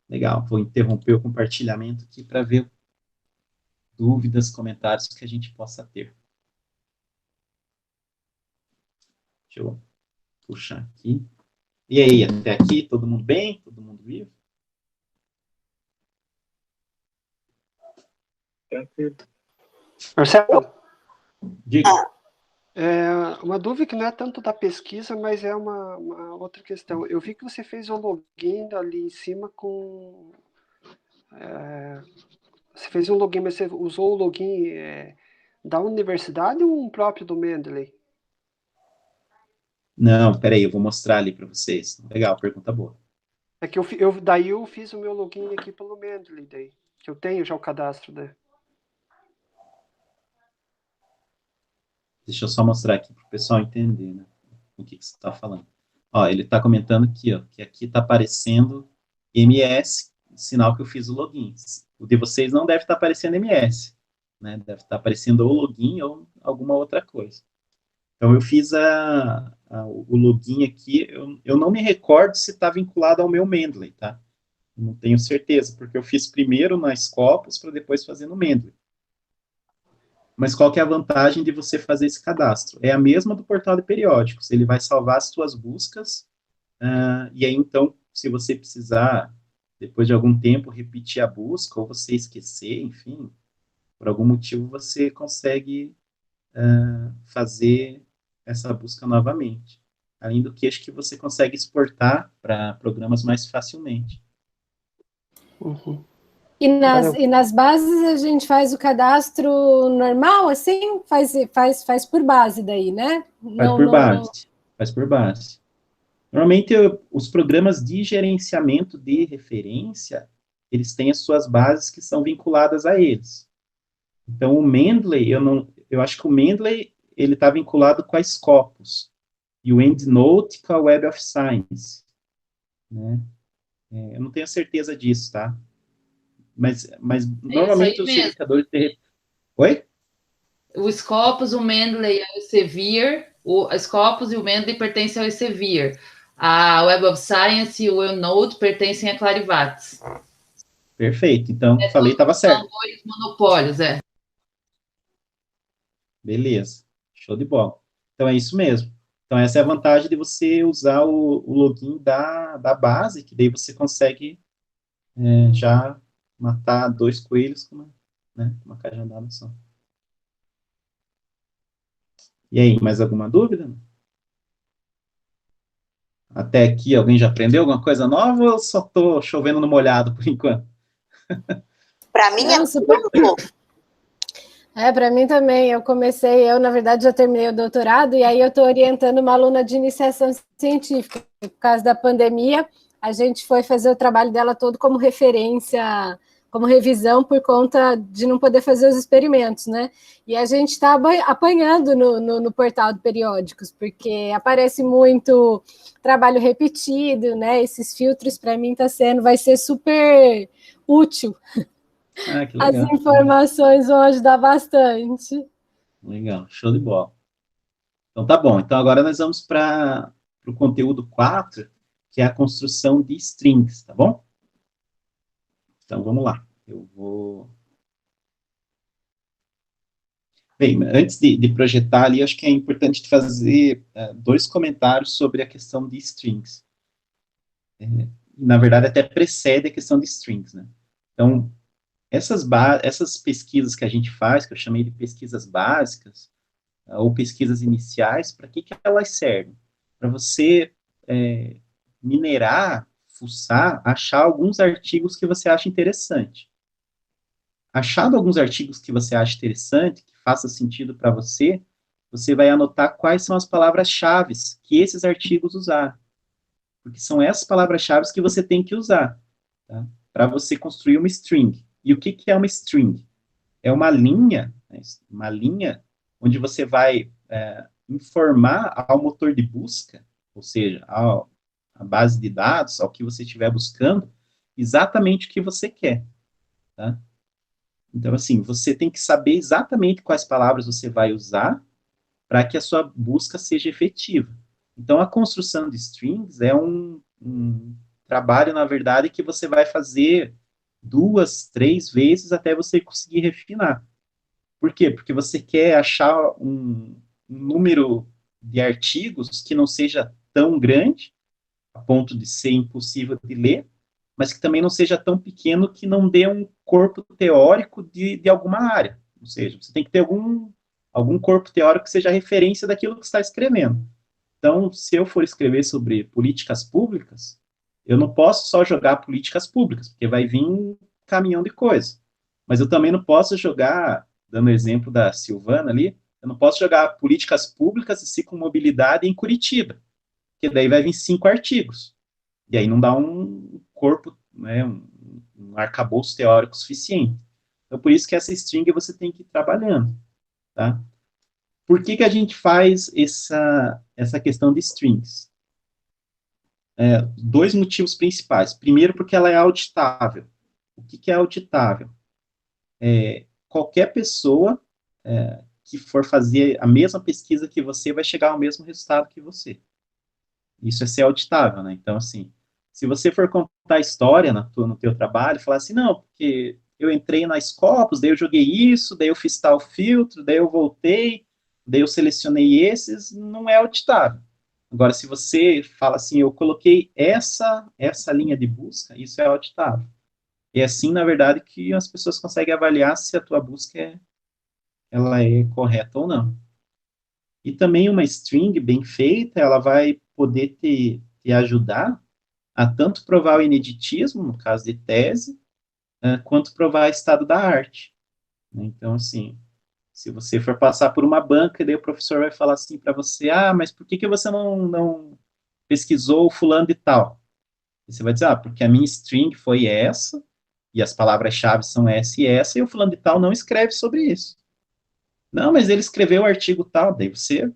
Legal, vou interromper o compartilhamento aqui para ver dúvidas, comentários que a gente possa ter. Deixa eu puxar aqui. E aí, até aqui, todo mundo bem? Todo mundo vivo? Marcelo, Diga. uma dúvida que não é tanto da pesquisa, mas é uma outra questão. Eu vi que você fez um login ali em cima com... você fez um login, mas você usou o login da universidade ou um próprio do Mendeley? Não, peraí, eu vou mostrar ali para vocês. Legal, pergunta boa. É que daí eu fiz o meu login aqui pelo Mendeley, daí, que eu tenho já o cadastro, né? Deixa eu só mostrar aqui para o pessoal entender, né, o que você está falando. Ó, ele está comentando aqui, ó, que aqui está aparecendo MS, sinal que eu fiz o login. O de vocês não deve estar aparecendo MS, né? Deve estar aparecendo ou login ou alguma outra coisa. Então, eu fiz o login aqui, eu não me recordo se está vinculado ao meu Mendeley, tá? Eu não tenho certeza, porque eu fiz primeiro na Scopus para depois fazer no Mendeley. Mas qual que é a vantagem de você fazer esse cadastro? É a mesma do portal de periódicos, ele vai salvar as suas buscas, e aí, então, se você precisar, depois de algum tempo, repetir a busca, ou você esquecer, enfim, por algum motivo, você consegue fazer essa busca novamente. Além do que, acho que você consegue exportar para programas mais facilmente. Uhum. E nas bases a gente faz o cadastro normal, assim? Faz por base daí, né? Faz por base. Normalmente, os programas de gerenciamento de referência, eles têm as suas bases que são vinculadas a eles. Então, o Mendeley, eu acho que o Mendeley, ele está vinculado com a Scopus, e o EndNote com a Web of Science, né? Eu não tenho certeza disso, tá? Mas normalmente os gerenciadores de... Oi? O Scopus, o Mendeley e o Elsevier, o Scopus e o Mendeley pertencem ao Elsevier. A Web of Science e o EndNote pertencem a Clarivates. Perfeito, então falei, estava certo. São dois monopólios, Beleza, show de bola. Então é isso mesmo. Então essa é a vantagem de você usar o login da base, que daí você consegue já matar 2 coelhos com uma cajadada só. E aí, mais alguma dúvida? Até aqui, alguém já aprendeu alguma coisa nova ou só estou chovendo no molhado por enquanto? Para mim é super novo. Para mim também. Eu, na verdade, já terminei o doutorado e aí eu estou orientando uma aluna de iniciação científica. Por causa da pandemia, a gente foi fazer o trabalho dela todo como referência, como revisão, por conta de não poder fazer os experimentos, né? E a gente está apanhando no portal de periódicos, porque aparece muito trabalho repetido, né? Esses filtros, para mim, vai ser super útil. Que legal. As informações vão ajudar bastante. Legal, show de bola. Então tá bom, então agora nós vamos para o conteúdo 4, que é a construção de strings, tá bom? Então vamos lá, eu vou... Bem, antes de projetar ali, acho que é importante fazer 2 comentários sobre a questão de strings. Na verdade, até precede a questão de strings, né? Então, essas pesquisas que a gente faz, que eu chamei de pesquisas básicas, ou pesquisas iniciais, para que elas servem? Para você minerar, fuçar, achar alguns artigos que você acha interessante. Achado alguns artigos que você acha interessante, que faça sentido para você, você vai anotar quais são as palavras-chave que esses artigos usaram. Porque são essas palavras-chave que você tem que usar, tá? Para você construir uma string. E o que é uma string? É uma linha onde você vai informar ao motor de busca, ou seja, à base de dados, ao que você estiver buscando, exatamente o que você quer, tá? Então, assim, você tem que saber exatamente quais palavras você vai usar para que a sua busca seja efetiva. Então, a construção de strings é um trabalho, na verdade, que você vai fazer 2, 3 vezes até você conseguir refinar. Por quê? Porque você quer achar um número de artigos que não seja tão grande, a ponto de ser impossível de ler, mas que também não seja tão pequeno que não dê um corpo teórico de alguma área. Ou seja, você tem que ter algum corpo teórico que seja referência daquilo que está escrevendo. Então, se eu for escrever sobre políticas públicas, eu não posso só jogar políticas públicas, porque vai vir um caminhão de coisa. Mas eu também não posso jogar, dando o exemplo da Silvana ali, eu não posso jogar políticas públicas e ciclomobilidade em Curitiba, porque daí vai vir 5 artigos. E aí não dá um corpo, né, um arcabouço teórico suficiente. Então, por isso que essa string você tem que ir trabalhando, tá? Por que que a gente faz essa questão de strings? Dois motivos principais. Primeiro, porque ela é auditável. O que que é auditável? Qualquer pessoa que for fazer a mesma pesquisa que você vai chegar ao mesmo resultado que você. Isso é ser auditável, né? Então, assim, se você for contar história no teu trabalho, falar assim, não, porque eu entrei na Scopus, daí eu joguei isso, daí eu fiz tal filtro, daí eu voltei, daí eu selecionei esses, não é auditável. Agora, se você fala assim, eu coloquei essa linha de busca, isso é auditável. E é assim, na verdade, que as pessoas conseguem avaliar se a tua busca ela é correta ou não. E também uma string bem feita, ela vai poder te ajudar a tanto provar o ineditismo, no caso de tese, quanto provar estado da arte. Então, assim, se você for passar por uma banca, daí o professor vai falar assim para você, mas por que você não pesquisou fulano de tal? E você vai dizer, porque a minha string foi essa, e as palavras-chave são essa e essa, e o fulano de tal não escreve sobre isso. Não, mas ele escreveu o artigo tal, daí você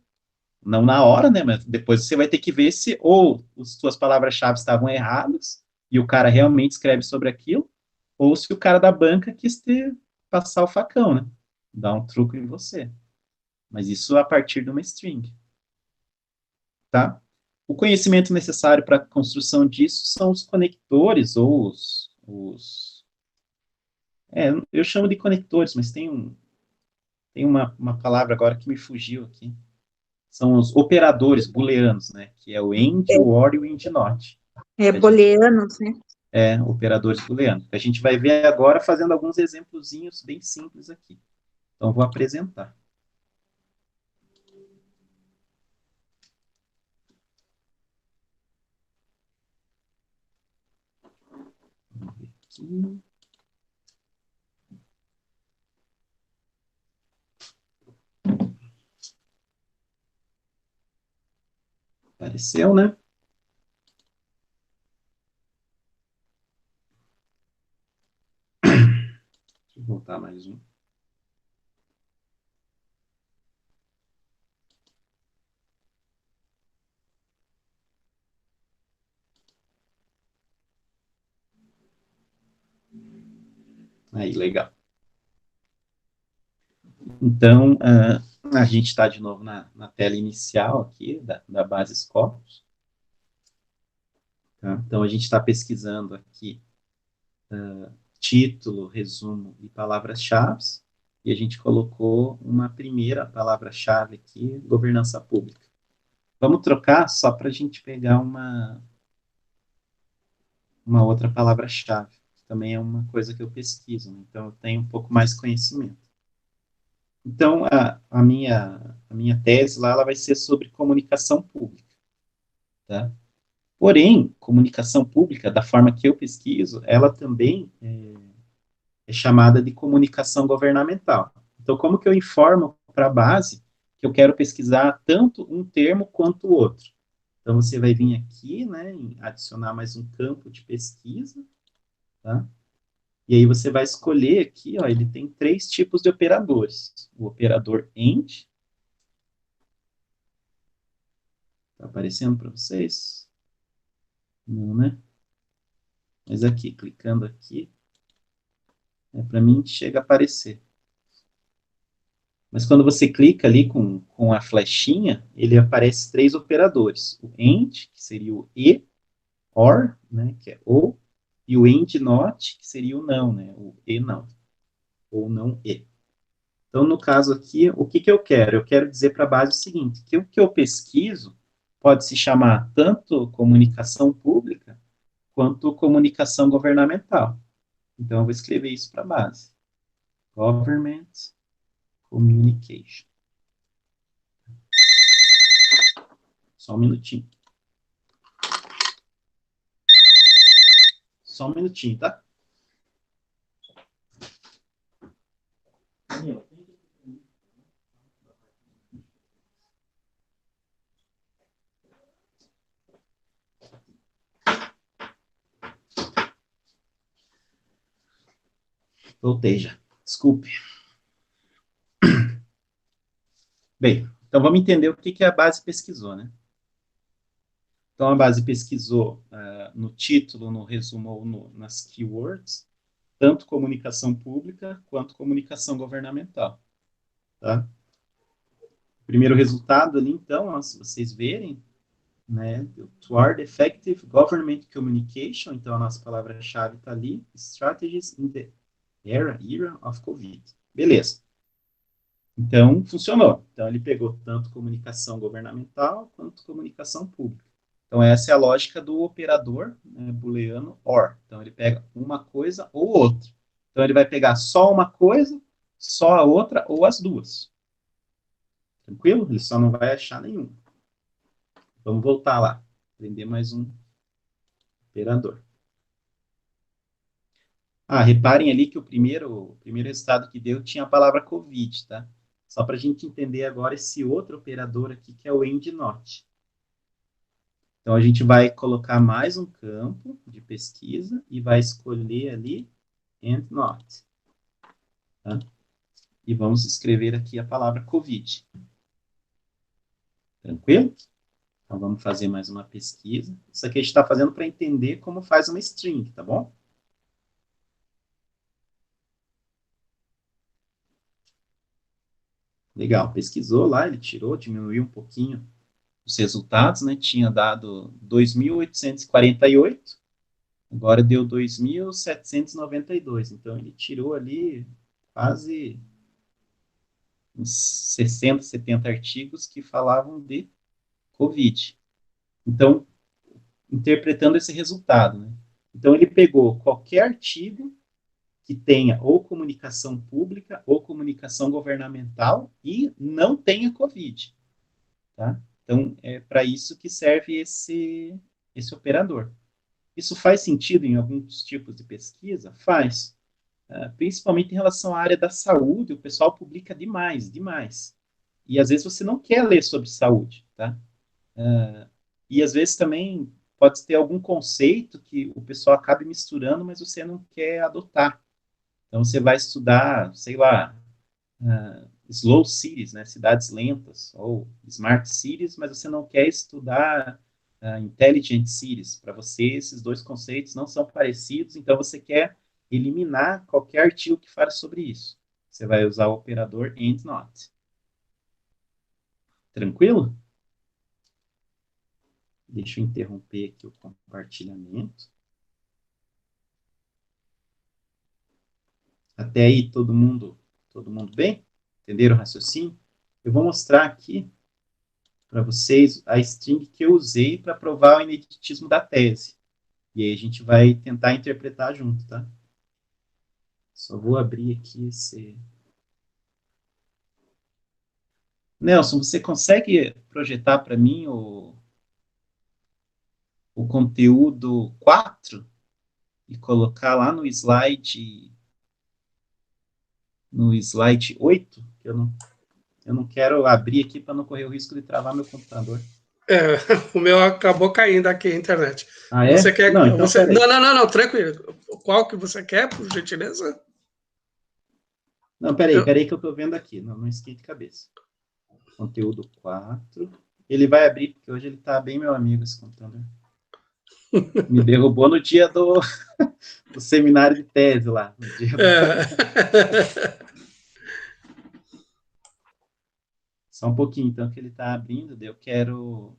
não na hora, né, mas depois você vai ter que ver se ou as suas palavras-chave estavam erradas e o cara realmente escreve sobre aquilo, ou se o cara da banca quis passar o facão, né, dar um truco em você. Mas isso a partir de uma string, tá? O conhecimento necessário para a construção disso são os conectores ou eu chamo de conectores, mas tem uma palavra agora que me fugiu aqui. São os operadores booleanos, né? Que é o AND, o OR e o AND NOT. Booleanos, né? Operadores booleanos. A gente vai ver agora fazendo alguns exemplozinhos bem simples aqui. Então, vou apresentar. Vamos ver aqui. Apareceu, né? Deixa eu voltar mais um. Aí, legal. Então, a gente está de novo na tela inicial aqui, da base Scopus. Tá? Então, a gente está pesquisando aqui título, resumo e palavras-chave, e a gente colocou uma primeira palavra-chave aqui, governança pública. Vamos trocar só para a gente pegar uma outra palavra-chave, que também é uma coisa que eu pesquiso, né? Então eu tenho um pouco mais conhecimento. Então, a minha tese lá, ela vai ser sobre comunicação pública, tá? Porém, comunicação pública, da forma que eu pesquiso, ela também é chamada de comunicação governamental. Então, como que eu informo para a base que eu quero pesquisar tanto um termo quanto o outro? Então, você vai vir aqui, né, adicionar mais um campo de pesquisa, tá? E aí você vai escolher aqui, ó, ele tem 3 tipos de operadores. O operador AND, tá aparecendo para vocês? Não, né? Mas aqui, clicando aqui, para mim chega a aparecer. Mas quando você clica ali com a flechinha, ele aparece 3 operadores. O AND, que seria o E, OR, né, que é ou, e o AND NOT, que seria o não, né, o E não, ou não E. Então, no caso aqui, o que eu quero? Eu quero dizer para a base o seguinte, que o que eu pesquiso pode se chamar tanto comunicação pública, quanto comunicação governamental. Então, eu vou escrever isso para a base. Government Communication. Só um minutinho. Só um minutinho, tá? Voltei já. Desculpe. Bem, então vamos entender o que a base pesquisou, né? Então a base pesquisou no título, no resumo ou nas keywords, tanto comunicação pública quanto comunicação governamental, tá? O primeiro resultado ali, então, ó, se vocês verem, né, toward effective government communication, então a nossa palavra-chave está ali, strategies in the era of COVID. Beleza. Então, funcionou. Então, ele pegou tanto comunicação governamental quanto comunicação pública. Então, essa é a lógica do operador, né, booleano OR. Então, ele pega uma coisa ou outra. Então, ele vai pegar só uma coisa, só a outra ou as duas. Tranquilo? Ele só não vai achar nenhum. Vamos voltar lá. Aprender mais um operador. Reparem ali que o primeiro resultado que deu tinha a palavra COVID, tá? Só para a gente entender agora esse outro operador aqui, que é o AND NOT. Então, a gente vai colocar mais um campo de pesquisa e vai escolher ali AND NOT. Tá? E vamos escrever aqui a palavra COVID. Tranquilo? Então, vamos fazer mais uma pesquisa. Isso aqui a gente está fazendo para entender como faz uma string, tá bom? Legal, pesquisou lá, ele tirou, diminuiu um pouquinho os resultados, né? Tinha dado 2.848, agora deu 2.792. Então, ele tirou ali quase uns 60, 70 artigos que falavam de COVID. Então, interpretando esse resultado, né? Então, ele pegou qualquer artigo que tenha ou comunicação pública ou comunicação governamental e não tenha COVID, tá? Então, é para isso que serve esse operador. Isso faz sentido em alguns tipos de pesquisa? Faz. Principalmente em relação à área da saúde, o pessoal publica demais. E às vezes você não quer ler sobre saúde, tá? E às vezes também pode ter algum conceito que o pessoal acabe misturando, mas você não quer adotar. Então, você vai estudar, sei lá, slow cities, né, cidades lentas, ou smart cities, mas você não quer estudar intelligent cities. Para você, esses dois conceitos não são parecidos, então você quer eliminar qualquer artigo que fale sobre isso. Você vai usar o operador AND NOT. Tranquilo? Deixa eu interromper aqui o compartilhamento. Até aí, todo mundo bem? Entenderam o raciocínio? Eu vou mostrar aqui para vocês a string que eu usei para provar o ineditismo da tese. E aí a gente vai tentar interpretar junto, tá? Só vou abrir aqui esse... Nelson, você consegue projetar para mim o conteúdo 4 e colocar lá no slide 8, que eu não quero abrir aqui para não correr o risco de travar meu computador. O meu acabou caindo aqui a internet. É? Você quer... Não, então não, tranquilo. Qual que você quer, por gentileza? Não, peraí que eu estou vendo aqui. Não esquente cabeça. Conteúdo 4. Ele vai abrir, porque hoje ele está bem meu amigo, esse computador. Me derrubou no dia do seminário de tese lá. Só um pouquinho, então, que ele está abrindo. Eu quero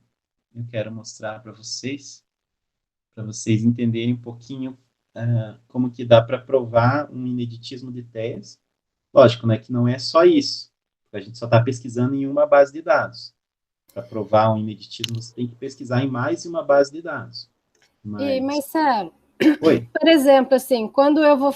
mostrar para vocês entenderem um pouquinho como que dá para provar um ineditismo de tese. Lógico, né, que não é só isso. A gente só está pesquisando em uma base de dados. Para provar um ineditismo, você tem que pesquisar em mais de uma base de dados. Mas Sérgio, Oi? Por exemplo, assim, quando eu vou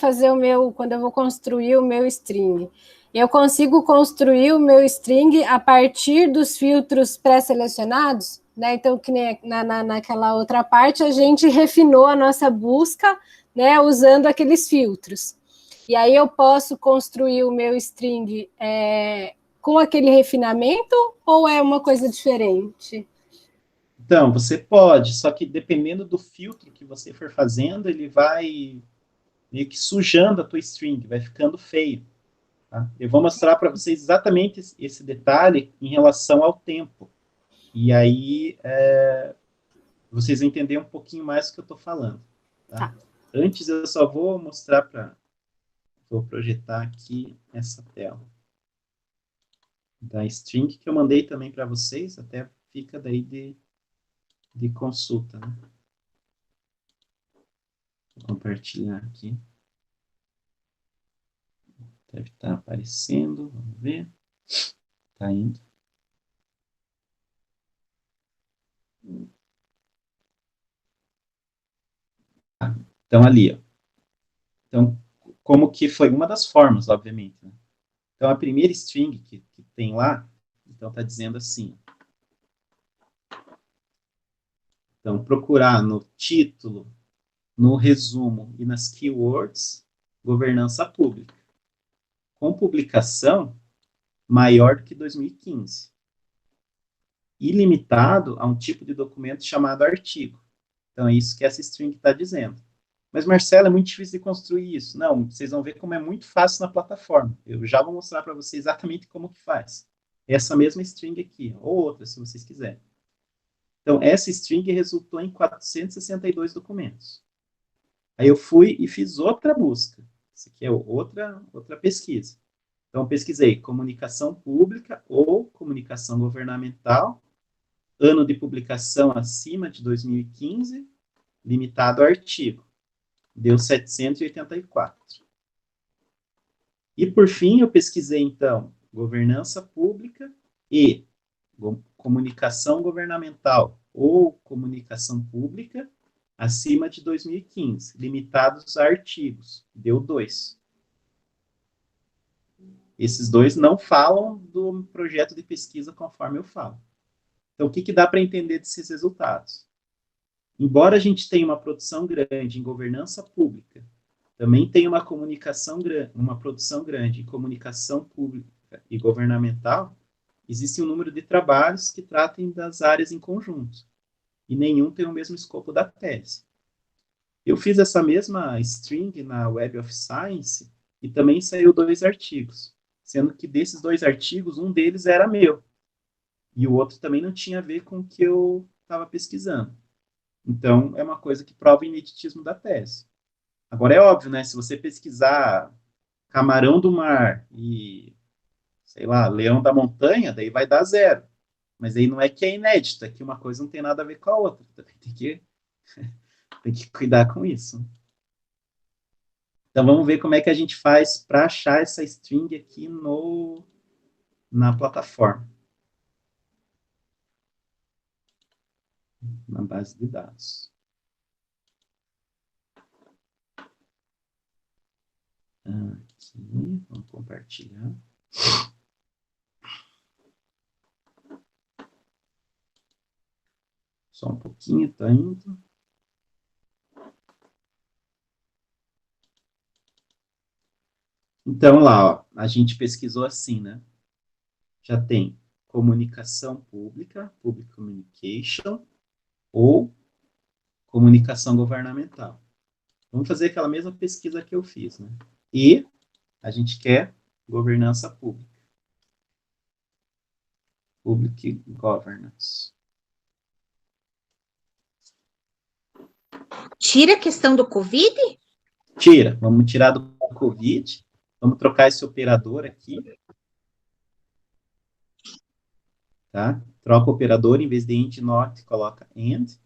construir o meu string, eu consigo construir o meu string a partir dos filtros pré-selecionados, né? Então, que nem naquela outra parte, a gente refinou a nossa busca, né, usando aqueles filtros. E aí eu posso construir o meu string com aquele refinamento ou é uma coisa diferente? Então, você pode, só que dependendo do filtro que você for fazendo, ele vai meio que sujando a tua string, vai ficando feio. Tá? Eu vou mostrar para vocês exatamente esse detalhe em relação ao tempo. E aí, vocês vão entender um pouquinho mais do que eu estou falando. Tá? Antes, eu só vou mostrar para... Vou projetar aqui essa tela da string, que eu mandei também para vocês, até fica daí de consulta. Né? Vou compartilhar aqui. Deve estar aparecendo, vamos ver. Está indo. Então, ali, ó. Então, como que foi uma das formas, obviamente. Né? Então, a primeira string que tem lá, então está dizendo assim. Então, procurar no título, no resumo e nas keywords, governança pública. Com publicação maior do que 2015. E limitado a um tipo de documento chamado artigo. Então, é isso que essa string está dizendo. Mas, Marcelo, é muito difícil de construir isso. Não, vocês vão ver como é muito fácil na plataforma. Eu já vou mostrar para vocês exatamente como que faz. Essa mesma string aqui, ou outra, se vocês quiserem. Então, essa string resultou em 462 documentos. Aí eu fui e fiz outra busca. Isso aqui é outra pesquisa. Então, pesquisei comunicação pública ou comunicação governamental, ano de publicação acima de 2015, limitado ao artigo. Deu 784. E, por fim, eu pesquisei, então, governança pública e comunicação governamental ou comunicação pública acima de 2015, limitados a artigos. Deu 2. Esses 2 não falam do projeto de pesquisa conforme eu falo. Então, o que dá para entender desses resultados? Embora a gente tenha uma produção grande em governança pública, também tem uma produção grande em comunicação pública e governamental, existe um número de trabalhos que tratem das áreas em conjunto, e nenhum tem o mesmo escopo da tese. Eu fiz essa mesma string na Web of Science, e também saiu 2 artigos, sendo que desses 2 artigos, um deles era meu, e o outro também não tinha a ver com o que eu estava pesquisando. Então, é uma coisa que prova o ineditismo da tese. Agora, é óbvio, né? Se você pesquisar camarão do mar e, sei lá, leão da montanha, daí vai dar 0. Mas aí não é que é inédita, que uma coisa não tem nada a ver com a outra. Tem que cuidar com isso. Então, vamos ver como é que a gente faz para achar essa string aqui na plataforma. Na base de dados. Aqui, vamos compartilhar. Só um pouquinho, tá indo. Então, lá, ó, a gente pesquisou assim, né? Já tem comunicação pública, public communication, ou comunicação governamental. Vamos fazer aquela mesma pesquisa que eu fiz, né? E a gente quer governança pública. Public governance. Tira a questão do Covid? Tira. Vamos tirar do Covid. Vamos trocar esse operador aqui. Tá? Troca o operador, em vez de end not, coloca end.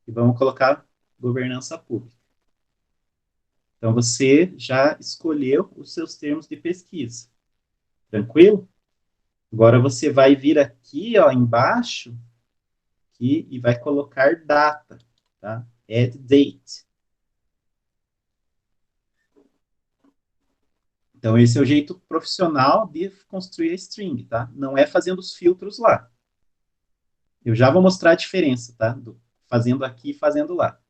E vamos colocar governança pública. Então, você já escolheu os seus termos de pesquisa. Tranquilo? Agora, você vai vir aqui, ó, embaixo, aqui, e vai colocar data, tá? Add date. Então, esse é o jeito profissional de construir a string, tá? Não é fazendo os filtros lá. Eu já vou mostrar a diferença, tá? Fazendo aqui e fazendo lá.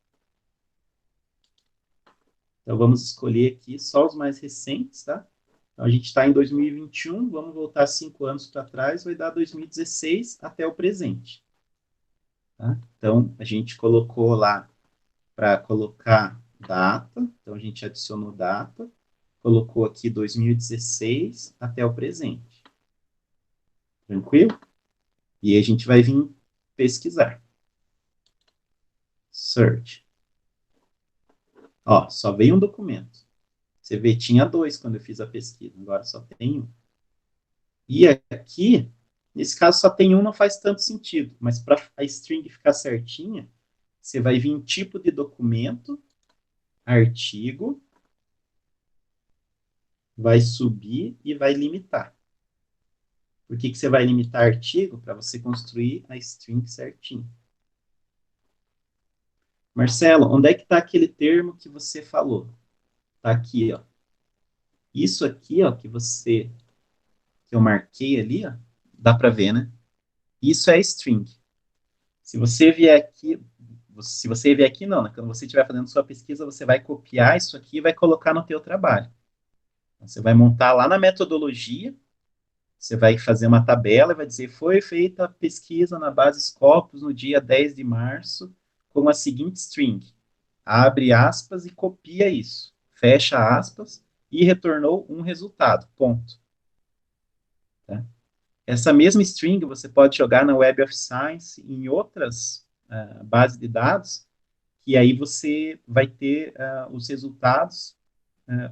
Então, vamos escolher aqui só os mais recentes, tá? Então, a gente está em 2021, vamos voltar 5 anos para trás, vai dar 2016 até o presente. Tá? Então, a gente colocou lá para colocar data, então a gente adicionou data, colocou aqui 2016 até o presente. Tranquilo? E aí a gente vai vir pesquisar. Search. Ó, só veio um documento. Você vê, tinha 2 quando eu fiz a pesquisa, agora só tem 1. E aqui, nesse caso só tem 1, não faz tanto sentido, mas para a string ficar certinha, você vai vir em tipo de documento, artigo, vai subir e vai limitar. Por que você vai limitar artigo? Para você construir a string certinho. Marcelo, onde é que está aquele termo que você falou? Está aqui, ó. Isso aqui, ó, que eu marquei ali, ó, dá para ver, né? Isso é string. Se você vier aqui não, né? Quando você estiver fazendo sua pesquisa, você vai copiar isso aqui e vai colocar no teu trabalho. Você vai montar lá na metodologia, você vai fazer uma tabela e vai dizer, foi feita a pesquisa na base Scopus no dia 10 de março com a seguinte string. Abre aspas e copia isso. Fecha aspas e retornou um resultado. Ponto. Tá? Essa mesma string você pode jogar na Web of Science em outras bases de dados, que aí você vai ter os resultados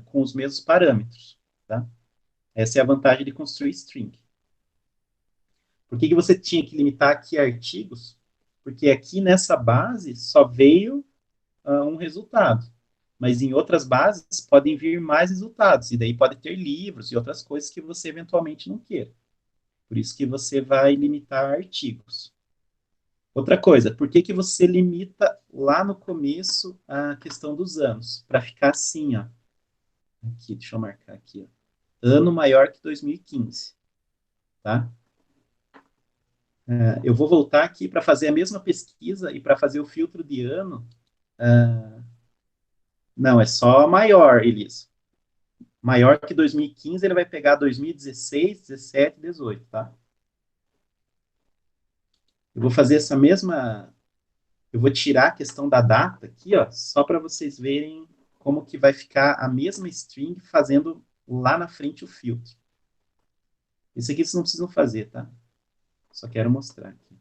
com os mesmos parâmetros. Tá? Essa é a vantagem de construir string. Por que você tinha que limitar aqui artigos? Porque aqui nessa base só veio um resultado. Mas em outras bases podem vir mais resultados. E daí pode ter livros e outras coisas que você eventualmente não queira. Por isso que você vai limitar artigos. Outra coisa, por que você limita lá no começo a questão dos anos? Para ficar assim, ó. Aqui, deixa eu marcar aqui, ó. Ano maior que 2015. Tá? Eu vou voltar aqui para fazer a mesma pesquisa e para fazer o filtro de ano. Não, é só maior, Elisa. Maior que 2015, ele vai pegar 2016, 17, 18, tá? Eu vou fazer essa mesma... Eu vou tirar a questão da data aqui, ó, só para vocês verem como que vai ficar a mesma string fazendo lá na frente o filtro. Isso aqui vocês não precisam fazer, tá? Só quero mostrar aqui.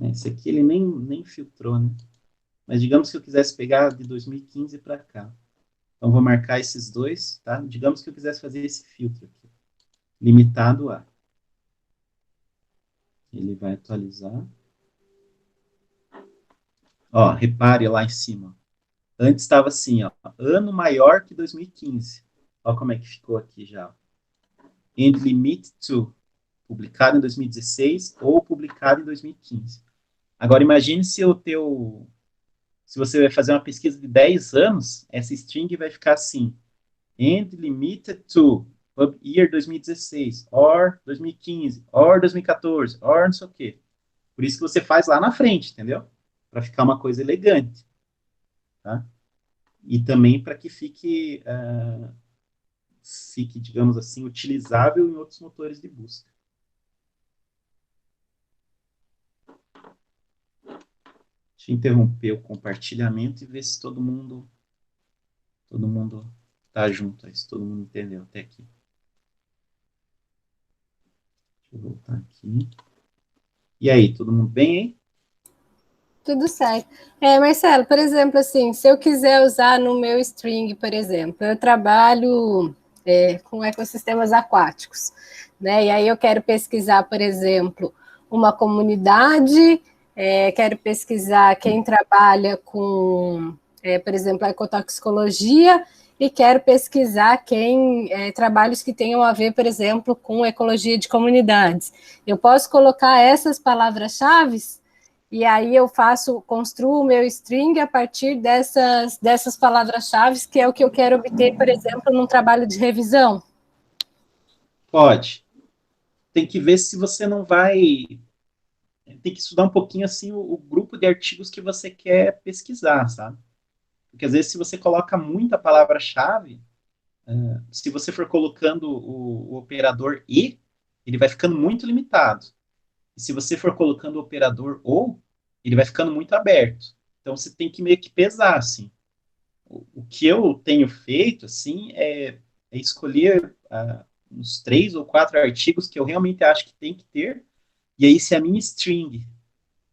Esse aqui ele nem filtrou, né? Mas digamos que eu quisesse pegar de 2015 para cá. Então, vou marcar esses dois, tá? Digamos que eu quisesse fazer esse filtro aqui. Limitado a. Ele vai atualizar. Ó, repare lá em cima. Antes estava assim, ó. Ano maior que 2015. Ó como é que ficou aqui já. And limit to. Publicado em 2016 ou publicado em 2015. Agora, imagine se você vai fazer uma pesquisa de 10 anos, essa string vai ficar assim, and limited to year 2016, or 2015, or 2014, or não sei o quê. Por isso que você faz lá na frente, entendeu? Para ficar uma coisa elegante. Tá? E também para que fique, digamos assim, utilizável em outros motores de busca. Deixa eu interromper o compartilhamento e ver se todo mundo tá junto, se todo mundo entendeu até aqui. Deixa eu voltar aqui. E aí, todo mundo bem, hein? Tudo certo. Marcelo, por exemplo, assim, se eu quiser usar no meu string, por exemplo, eu trabalho com ecossistemas aquáticos, né? E aí eu quero pesquisar, por exemplo, uma comunidade, quero pesquisar quem trabalha com, por exemplo, ecotoxicologia, e quero pesquisar trabalhos que tenham a ver, por exemplo, com ecologia de comunidades. Eu posso colocar essas palavras-chave e aí eu construo o meu string a partir dessas palavras-chave, que é o que eu quero obter, por exemplo, num trabalho de revisão? Pode. Tem que ver se você não vai... Tem que estudar um pouquinho, assim, o grupo de artigos que você quer pesquisar, sabe? Porque, às vezes, se você coloca muita palavra-chave, se você for colocando o operador e, ele vai ficando muito limitado. E se você for colocando o operador ou, ele vai ficando muito aberto. Então, você tem que meio que pesar, assim. O que eu tenho feito, assim, é escolher uns 3 ou 4 artigos que eu realmente acho que tem que ter, e aí se a minha string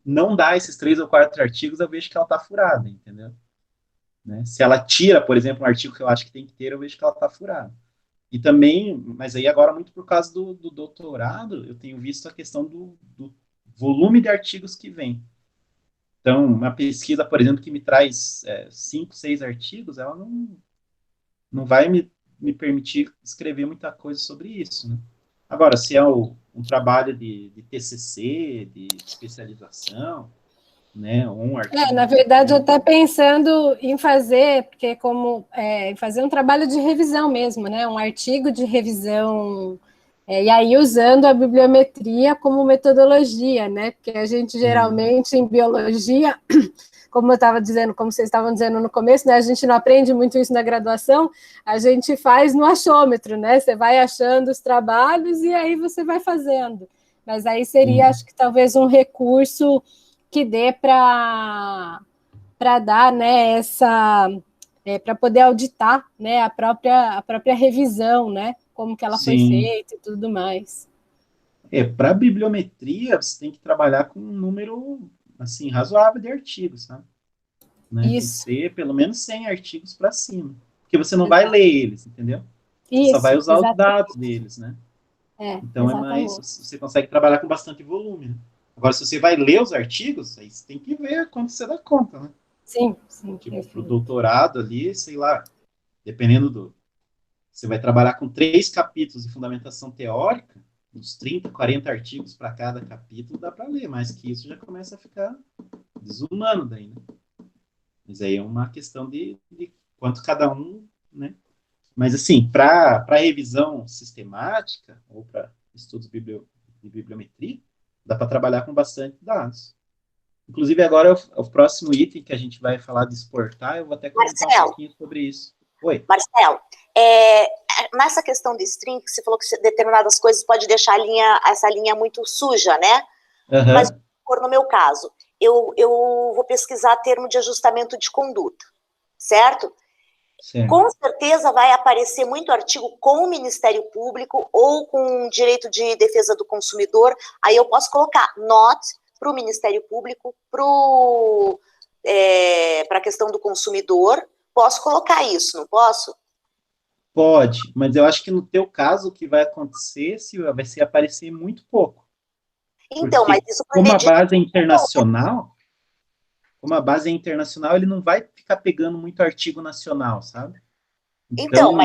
não dá esses 3 ou 4 artigos, eu vejo que ela está furada, entendeu? Né? Se ela tira, por exemplo, um artigo que eu acho que tem que ter, eu vejo que ela está furada. E também, mas aí agora muito por causa do doutorado, eu tenho visto a questão do volume de artigos que vem. Então, uma pesquisa, por exemplo, que me traz 5, 6 artigos, ela não vai me permitir escrever muita coisa sobre isso, né? Agora, se é um trabalho de TCC, de especialização, né, um artigo... Na verdade, eu estou pensando em fazer, porque fazer um trabalho de revisão mesmo, né, um artigo de revisão, e aí usando a bibliometria como metodologia, né, porque a gente geralmente em biologia, como eu estava dizendo, como vocês estavam dizendo no começo, né, a gente não aprende muito isso na graduação, a gente faz no achômetro, né, você vai achando os trabalhos e aí você vai fazendo, mas aí seria, acho que talvez um recurso que dê para dar, né, para poder auditar, né, a própria revisão, né, como que ela foi feita e tudo mais. Para bibliometria, você tem que trabalhar com um número, assim, razoável de artigos, sabe? Né? Isso. Tem que ser pelo menos 100 artigos para cima, porque você não vai ler eles, entendeu? Você só vai usar os dados deles, né? Então, você consegue trabalhar com bastante volume, né? Agora, se você vai ler os artigos, aí você tem que ver quando você dá conta, né? Sim. Tipo, pro doutorado ali, sei lá, dependendo você vai trabalhar com 3 capítulos de fundamentação teórica, uns 30, 40 artigos para cada capítulo, dá para ler, mas que isso já começa a ficar desumano daí, né? Mas aí é uma questão de quanto cada um, né? Mas, assim, para revisão sistemática, ou para estudos de bibliometria, dá para trabalhar com bastante dados. Inclusive, agora é o próximo item que a gente vai falar de exportar, eu vou até comentar um pouquinho sobre isso. Oi. Marcelo, nessa questão de string, que você falou que determinadas coisas pode deixar essa linha muito suja, né? Uhum. Mas, no meu caso, eu vou pesquisar termo de ajustamento de conduta, certo? Certo. Com certeza vai aparecer muito artigo com o Ministério Público ou com direito de defesa do consumidor, aí eu posso colocar not para o Ministério Público, para a questão do consumidor, posso colocar isso, não posso? Pode, mas eu acho que no teu caso o que vai acontecer vai ser aparecer muito pouco. Então, porque mas isso como a base é internacional, ele não vai ficar pegando muito artigo nacional, sabe? Então,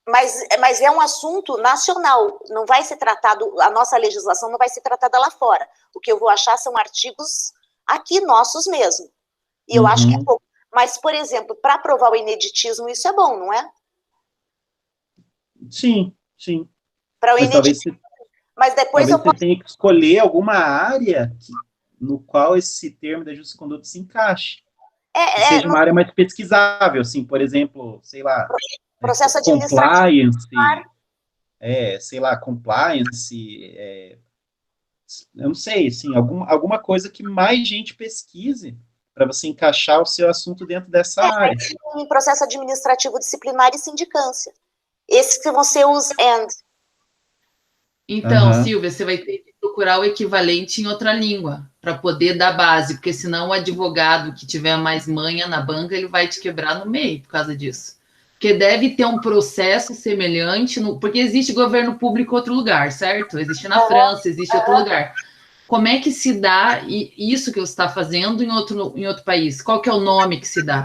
mas é um assunto nacional, não vai ser tratado, a nossa legislação não vai ser tratada lá fora. O que eu vou achar são artigos aqui nossos mesmo. E eu acho que é pouco. Mas, por exemplo, para provar o ineditismo, isso é bom, não é? Sim. Para o ineditismo. Mas depois você tem que escolher alguma área no qual esse termo de ajuste de conduta se encaixe. Seja uma área mais pesquisável, assim, por exemplo, sei lá, processo administrativo. Compliance, eu não sei, assim, alguma coisa que mais gente pesquise para você encaixar o seu assunto dentro dessa área. Em processo administrativo disciplinar e sindicância. Esses que vão ser os AND. Então, Silvia, você vai ter que procurar o equivalente em outra língua para poder dar base, porque senão o advogado que tiver mais manha na banca, ele vai te quebrar no meio por causa disso. Porque deve ter um processo semelhante, porque existe governo público em outro lugar, certo? Existe na França, existe em outro lugar. Como é que se dá isso que você está fazendo em outro país? Qual que é o nome que se dá?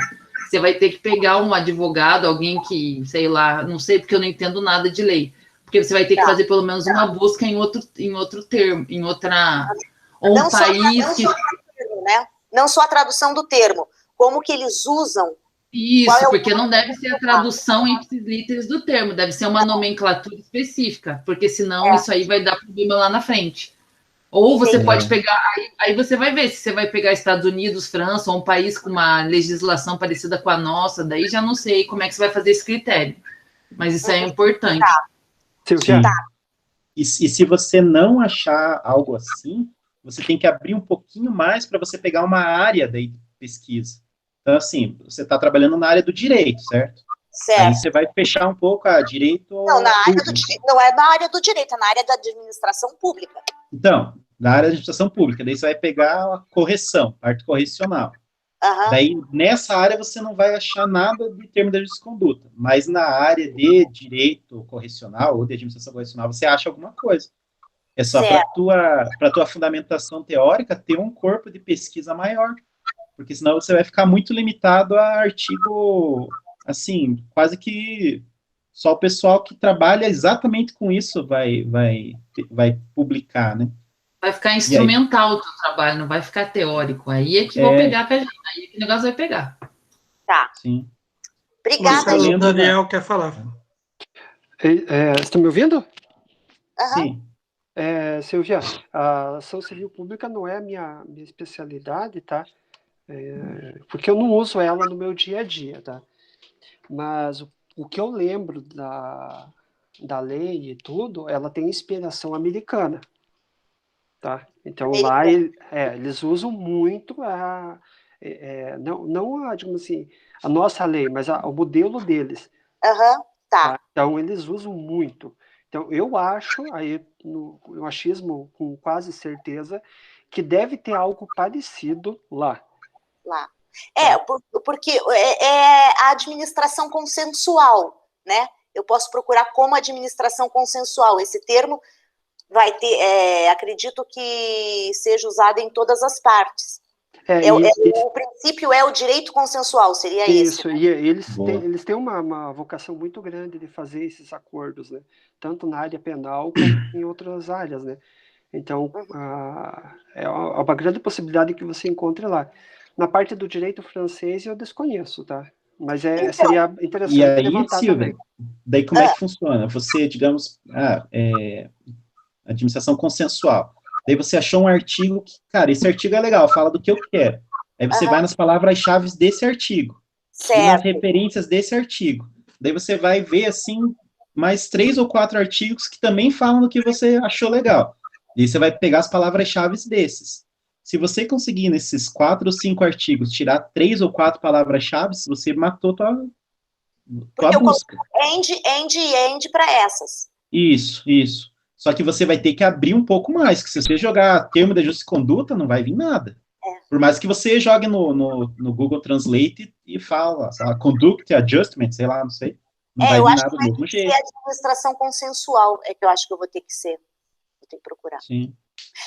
Você vai ter que pegar um advogado, alguém que, sei lá, não sei porque eu não entendo nada de lei, porque você vai ter que fazer pelo menos uma busca em outro termo, em outra... Ou um país que... Não só a tradução do termo, como que eles usam. Isso, porque não deve ser a tradução ipsis-literis do termo, deve ser uma nomenclatura específica, porque senão isso aí vai dar problema lá na frente. Ou você pode pegar, aí você vai ver se você vai pegar Estados Unidos, França, ou um país com uma legislação parecida com a nossa, daí já não sei como é que você vai fazer esse critério. Mas isso é importante. Silvia, E se você não achar algo assim, você tem que abrir um pouquinho mais para você pegar uma área daí de pesquisa. Então, assim, você está trabalhando na área do direito, certo? Certo. Aí você vai fechar um pouco a direito... Não, não é na área do direito, é na área da administração pública. Então, na área da administração pública, daí você vai pegar a correção, parte correcional. Uhum. Daí, nessa área, você não vai achar nada de termo de ajuste de conduta, mas na área de direito correcional ou de administração correcional, você acha alguma coisa. É só para tua fundamentação teórica ter um corpo de pesquisa maior, porque senão você vai ficar muito limitado a artigo, assim, quase que só o pessoal que trabalha exatamente com isso vai publicar, né? Vai ficar instrumental o teu trabalho, não vai ficar teórico. Aí é que vão pegar pra gente, aí é que o negócio vai pegar. Tá. Sim. Obrigada, Marcelo, Daniel quer falar. Você está me ouvindo? Uhum. Sim. Silvia, a ação civil pública não é a minha especialidade, tá? Porque eu não uso ela no meu dia a dia, tá? Mas o que eu lembro da lei e tudo, ela tem inspiração americana, tá? Então lá eles usam muito não digamos assim, a nossa lei, mas o modelo deles. Tá. Então eles usam muito. Então eu acho, aí no achismo com quase certeza, que deve ter algo parecido lá. Porque é a administração consensual, né? Eu posso procurar como administração consensual. Esse termo vai ter, acredito que seja usado em todas as partes. O princípio é o direito consensual, seria isso? Isso, né? E eles têm uma vocação muito grande de fazer esses acordos, né? Tanto na área penal como em outras áreas, né? Então, é uma grande possibilidade que você encontre lá. Na parte do direito francês eu desconheço, tá? Mas seria interessante e aí, levantar Silvia, também. Daí como é que funciona? Você, digamos, administração consensual. Daí você achou um artigo que, cara, esse artigo é legal, fala do que eu quero. Aí você vai nas palavras-chave desse artigo. Certo. E nas referências desse artigo. Daí você vai ver, assim, mais 3 ou 4 artigos que também falam do que você achou legal. E você vai pegar as palavras-chave desses. Se você conseguir, nesses 4 ou 5 artigos, tirar 3 ou 4 palavras-chave, você matou tua busca. End para essas. Isso. Só que você vai ter que abrir um pouco mais, que se você jogar termo de ajuste de conduta, não vai vir nada. Por mais que você jogue no Google Translate e fala, conduct adjustment, sei lá, não sei. Não vai vir nada do mesmo jeito. É a administração consensual, é que eu acho que eu vou ter que ser. Vou ter que procurar. Sim.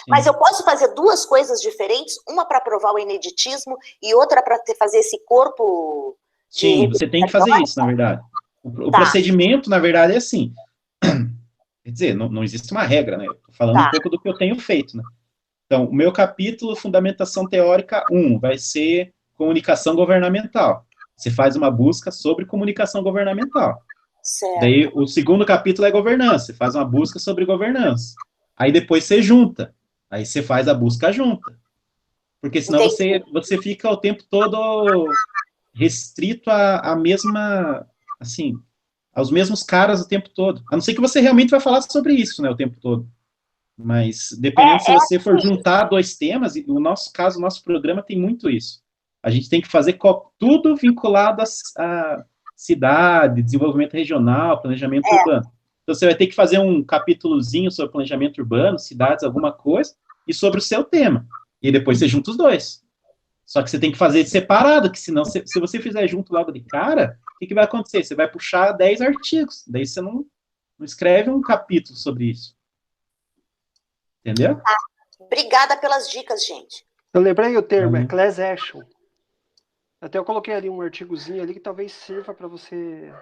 Mas eu posso fazer 2 coisas diferentes, uma para provar o ineditismo e outra para fazer esse corpo... Sim, você tem que fazer isso, na verdade. O procedimento, na verdade, é assim. Quer dizer, não existe uma regra, né? Eu tô falando um pouco do que eu tenho feito, né? Então, o meu capítulo, Fundamentação Teórica 1, vai ser Comunicação Governamental. Você faz uma busca sobre comunicação governamental. Certo. Daí, o segundo capítulo é Governança. Você faz uma busca sobre governança. Aí, depois, você junta. Aí, você faz a busca junta. Porque, senão, você fica o tempo todo restrito à mesma, assim... aos mesmos caras o tempo todo. A não ser que você realmente vai falar sobre isso, né, o tempo todo. Mas, dependendo se você for juntar 2 temas, e no nosso caso, o nosso programa tem muito isso. A gente tem que fazer tudo vinculado a cidade, desenvolvimento regional, planejamento urbano. Então, você vai ter que fazer um capítulozinho sobre planejamento urbano, cidades, alguma coisa, e sobre o seu tema. E depois você junta os 2. Só que você tem que fazer separado, que senão, se você fizer junto logo de cara, o que vai acontecer? Você vai puxar 10 artigos, daí você não escreve um capítulo sobre isso. Entendeu? Obrigada pelas dicas, gente. Eu lembrei o termo, é class action. Até eu coloquei ali um artigozinho ali que talvez sirva para você...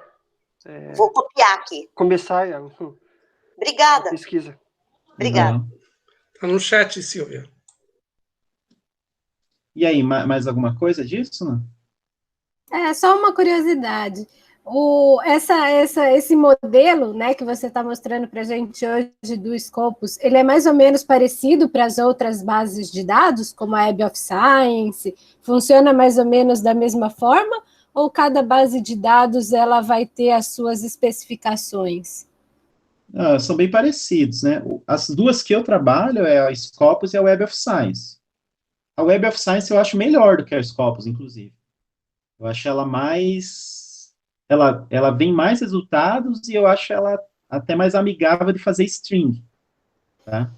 Vou copiar aqui. Começar Obrigada. a pesquisa. Obrigada. Tá no chat, Silvia. E aí, mais alguma coisa disso, não? Só uma curiosidade. Esse modelo, né, que você está mostrando para a gente hoje do Scopus, ele é mais ou menos parecido para as outras bases de dados, como a Web of Science? Funciona mais ou menos da mesma forma? Ou cada base de dados ela vai ter as suas especificações? São bem parecidos, né? As duas que eu trabalho é a Scopus e a Web of Science. A Web of Science eu acho melhor do que a Scopus, inclusive. Eu acho ela mais... Ela vem mais resultados e eu acho ela até mais amigável de fazer string, tá?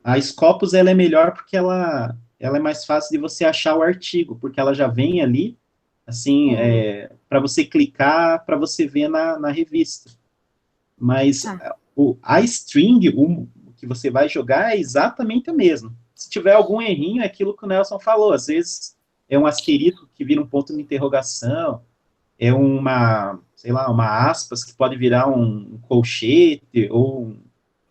A Scopus, ela é melhor porque ela é mais fácil de você achar o artigo, porque ela já vem ali, assim, para você clicar, para você ver na revista. Mas a string, o que você vai jogar é exatamente o mesmo. Se tiver algum errinho, é aquilo que o Nelson falou, às vezes é um asterisco que vira um ponto de interrogação, é uma, sei lá, uma aspas que pode virar um colchete ou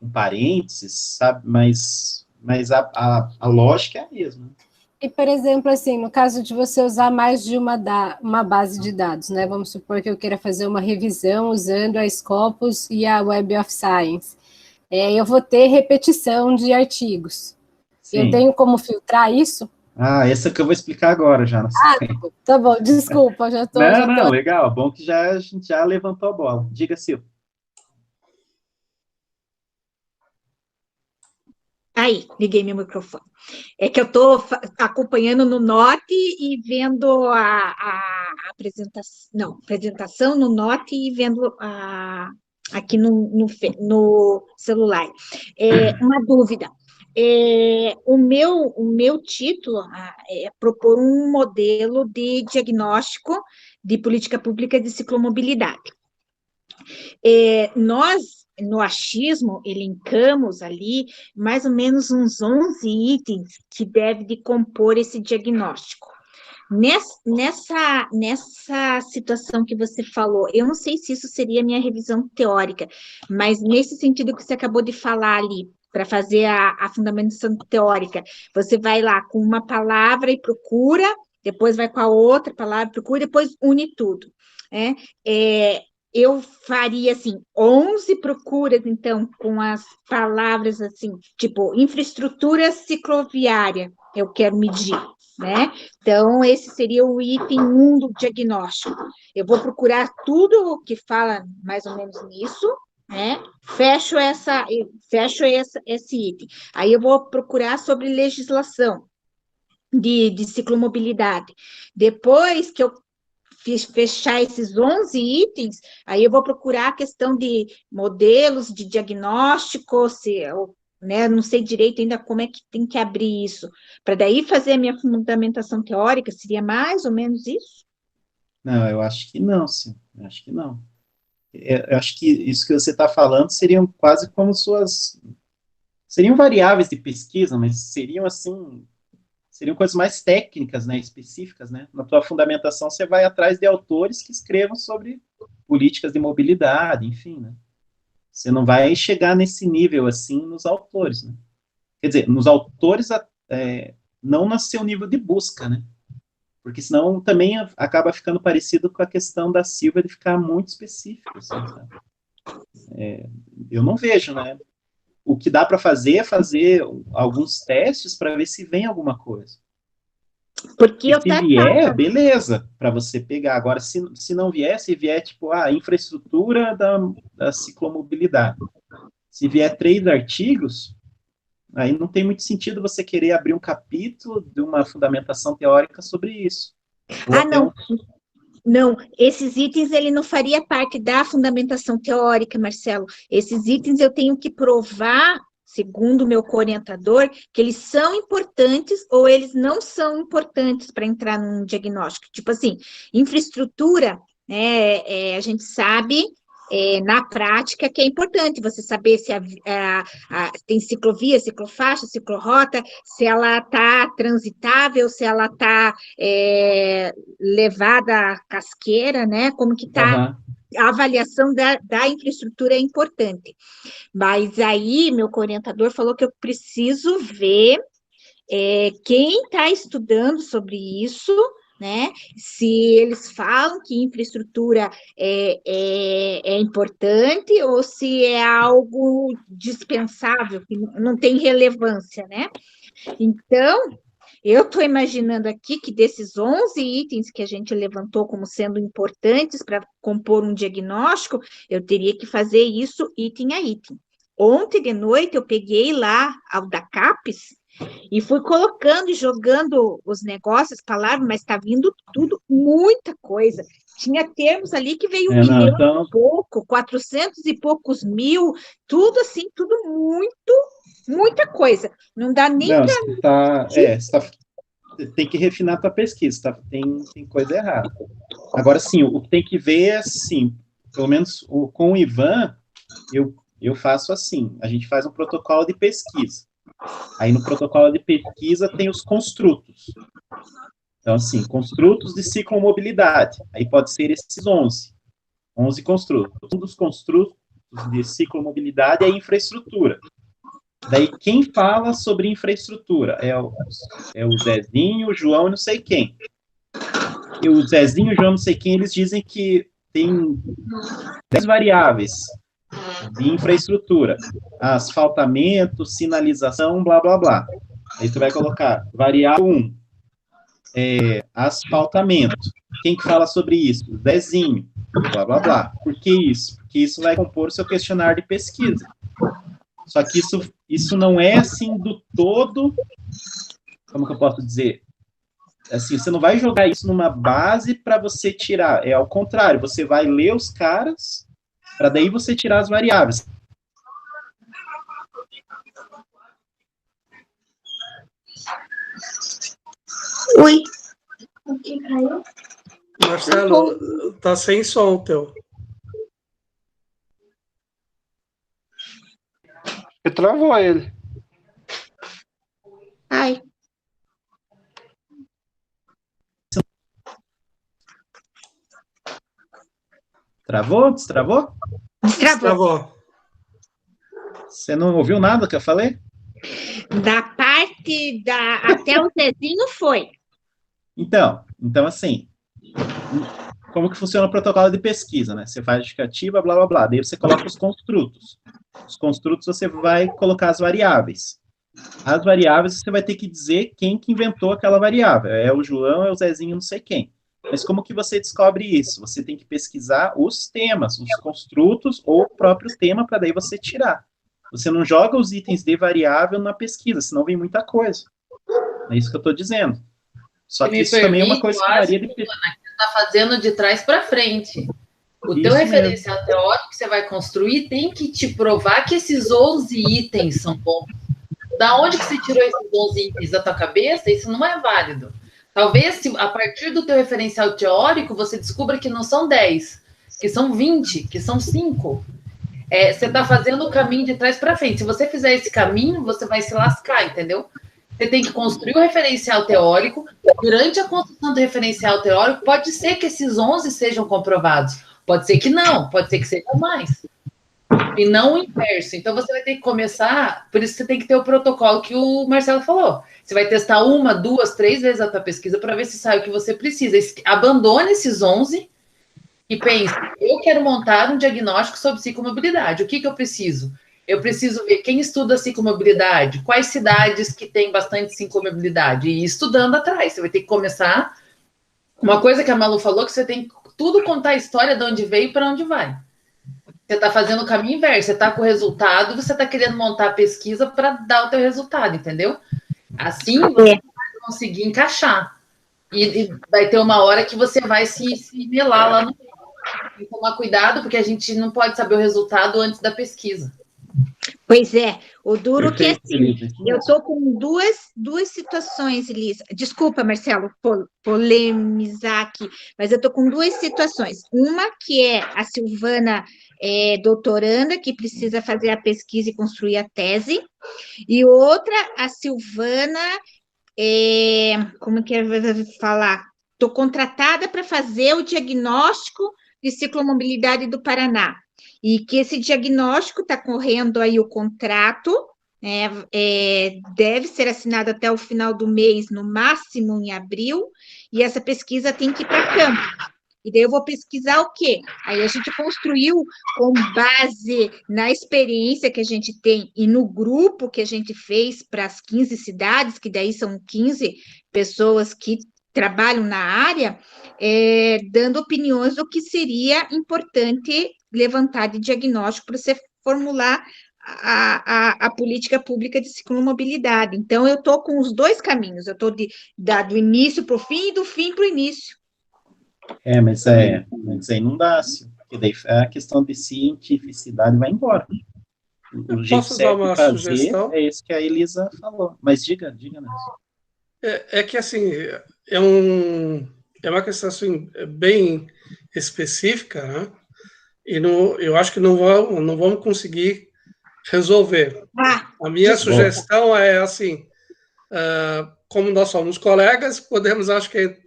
um parênteses, sabe? Mas a lógica é a mesma. E, por exemplo, assim, no caso de você usar mais de uma base de dados, né? Vamos supor que eu queira fazer uma revisão usando a Scopus e a Web of Science. Eu vou ter repetição de artigos. Sim. Eu tenho como filtrar isso? Essa que eu vou explicar agora já. Tá bom, desculpa, já tô... Não, legal, bom que a gente já levantou a bola. Diga, Silvia. Aí, liguei meu microfone. É que eu estou acompanhando no Note e vendo a apresentação no Note e vendo aqui no celular. Uma dúvida. O meu título é propor um modelo de diagnóstico de política pública de ciclomobilidade. Nós, no achismo, elencamos ali mais ou menos uns 11 itens que devem de compor esse diagnóstico. Nessa situação que você falou, eu não sei se isso seria a minha revisão teórica, mas nesse sentido que você acabou de falar ali, para fazer a fundamentação teórica, você vai lá com uma palavra e procura, depois vai com a outra palavra, procura, depois une tudo. Eu faria, assim, 11 procuras, então, com as palavras, assim, tipo, infraestrutura cicloviária, eu quero medir, né? Então, esse seria o item 1 do diagnóstico. Eu vou procurar tudo o que fala mais ou menos nisso, né? Fecho esse item. Aí eu vou procurar sobre legislação de ciclomobilidade. Depois que eu fechar esses 11 itens, aí eu vou procurar a questão de modelos de diagnóstico, né, não sei direito ainda como é que tem que abrir isso, para daí fazer a minha fundamentação teórica, seria mais ou menos isso? Não, eu acho que não, sim, eu acho que não. Eu acho que isso que você está falando seriam quase como seriam variáveis de pesquisa, mas seriam coisas mais técnicas, né, específicas, né? Na tua fundamentação, você vai atrás de autores que escrevam sobre políticas de mobilidade, enfim, né? Você não vai chegar nesse nível, assim, nos autores, né? Quer dizer, nos autores, não no seu nível de busca, né? Porque senão também acaba ficando parecido com a questão da Silvia de ficar muito específico, assim, sabe? Eu não vejo, né? O que dá para fazer é fazer alguns testes para ver se vem alguma coisa. Porque se vier, beleza, para você pegar. Agora, se não vier, se vier, tipo, a infraestrutura da ciclomobilidade. Se vier 3 artigos, aí não tem muito sentido você querer abrir um capítulo de uma fundamentação teórica sobre isso. Não. Não, esses itens ele não faria parte da fundamentação teórica, Marcelo. Esses itens eu tenho que provar, segundo o meu orientador, que eles são importantes ou eles não são importantes para entrar num diagnóstico. Tipo assim, infraestrutura, né, a gente sabe na prática que é importante você saber se tem ciclovia, ciclofaixa, ciclorrota, se ela está transitável, se ela está levada à casqueira, né? Como que está a avaliação da infraestrutura é importante. Mas aí, meu orientador falou que eu preciso ver quem está estudando sobre isso, né? Se eles falam que infraestrutura é importante ou se é algo dispensável, que não tem relevância, né? Então, eu estou imaginando aqui que desses 11 itens que a gente levantou como sendo importantes para compor um diagnóstico, eu teria que fazer isso item a item. Ontem de noite eu peguei lá o da CAPES e fui colocando e jogando os negócios, palavras, mas está vindo tudo, muita coisa. Tinha termos ali que veio 1 milhão então, e pouco, 400 e poucos mil, tudo assim, tudo muita coisa. Não dá nem para... tem que refinar a tua pesquisa, tem coisa errada. Agora, sim, o que tem que ver é, assim, pelo menos com o Ivan, eu faço assim, a gente faz um protocolo de pesquisa. Aí no protocolo de pesquisa tem os construtos. Então, assim, construtos de ciclomobilidade. Aí pode ser esses 11 construtos. Um dos construtos de ciclomobilidade é a infraestrutura. Daí, quem fala sobre infraestrutura? É o Zezinho, o João e não sei quem. E o Zezinho, o João, não sei quem, eles dizem que tem 10 variáveis de infraestrutura. Asfaltamento, sinalização, blá, blá, blá. Aí tu vai colocar variável 1, asfaltamento. Quem que fala sobre isso? Zezinho, blá, blá, blá. Por que isso? Porque isso vai compor o seu questionário de pesquisa. Só que isso não é, assim, do todo, como que eu posso dizer? Assim, você não vai jogar isso numa base para você tirar. É ao contrário, você vai ler os caras, para daí você tirar as variáveis. Oi. O que caiu? Marcelo, tá sem som teu. Travou ele. Ai. Travou? Destravou? Destravou. Você não ouviu nada que eu falei? Da parte até o Zezinho foi. Então, assim, como que funciona o protocolo de pesquisa, né? Você faz a justificativa, blá, blá, blá. Daí você coloca os construtos. Os construtos você vai colocar as variáveis. As variáveis você vai ter que dizer quem que inventou aquela variável. É o João, é o Zezinho, não sei quem. Mas como que você descobre isso? Você tem que pesquisar os temas, os construtos ou o próprio tema, para daí você tirar. Você não joga os itens de variável na pesquisa, senão vem muita coisa. É isso que eu estou dizendo. Só que isso também é uma coisa que varia de pesquisa. Você está fazendo de trás para frente. O teu referencial teórico que você vai construir tem que te provar que esses 11 itens são bons. Da onde que você tirou esses 11 itens da tua cabeça? Isso não é válido. Talvez, se, a partir do teu referencial teórico, você descubra que não são 10, que são 20, que são 5. Você está fazendo o caminho de trás para frente. Se você fizer esse caminho, você vai se lascar, entendeu? Você tem que construir o referencial teórico. Durante a construção do referencial teórico, pode ser que esses 11 sejam comprovados. Pode ser que não, pode ser que sejam mais. E não o inverso. Então, você vai ter que começar... Por isso, você tem que ter o protocolo que o Marcelo falou. Você vai testar 1, 2, 3 vezes a tua pesquisa para ver se sai o que você precisa. Abandone esses 11 e pense, eu quero montar um diagnóstico sobre ciclomobilidade. O que eu preciso? Eu preciso ver quem estuda ciclomobilidade, quais cidades que tem bastante ciclomobilidade, e ir estudando atrás. Você vai ter que começar... Uma coisa que a Malu falou, que você tem que tudo contar a história de onde veio e para onde vai. Você está fazendo o caminho inverso, você está com o resultado, você está querendo montar a pesquisa para dar o teu resultado, entendeu? Assim você vai conseguir encaixar. E vai ter uma hora que você vai se melar lá no meio. Tem que tomar cuidado, porque a gente não pode saber o resultado antes da pesquisa. Pois é, o duro que é assim, eu estou com duas situações, Elisa. Desculpa, Marcelo, polemizar aqui, mas eu estou com 2 situações. Uma que é a Silvana doutoranda, que precisa fazer a pesquisa e construir a tese, e outra, a Silvana, como que eu vou falar? Estou contratada para fazer o diagnóstico de ciclomobilidade do Paraná. E que esse diagnóstico está correndo aí o contrato, deve ser assinado até o final do mês, no máximo em abril, e essa pesquisa tem que ir para campo. E daí eu vou pesquisar o quê? Aí a gente construiu com base na experiência que a gente tem e no grupo que a gente fez para as 15 cidades, que daí são 15 pessoas que trabalham na área, dando opiniões do que seria importante levantar de diagnóstico para você formular a política pública de ciclomobilidade. Então, eu estou com os dois caminhos, eu estou do início para o fim e do fim para o início. Mas aí não dá, porque daí a questão de cientificidade vai embora. O jeito Posso dar certo uma de fazer sugestão? é esse que a Elisa falou. Mas diga, Nelson. É que, assim, é uma questão assim, bem específica, né? E eu acho que não vamos conseguir resolver. A minha sugestão é assim, como nós somos colegas, podemos, acho que,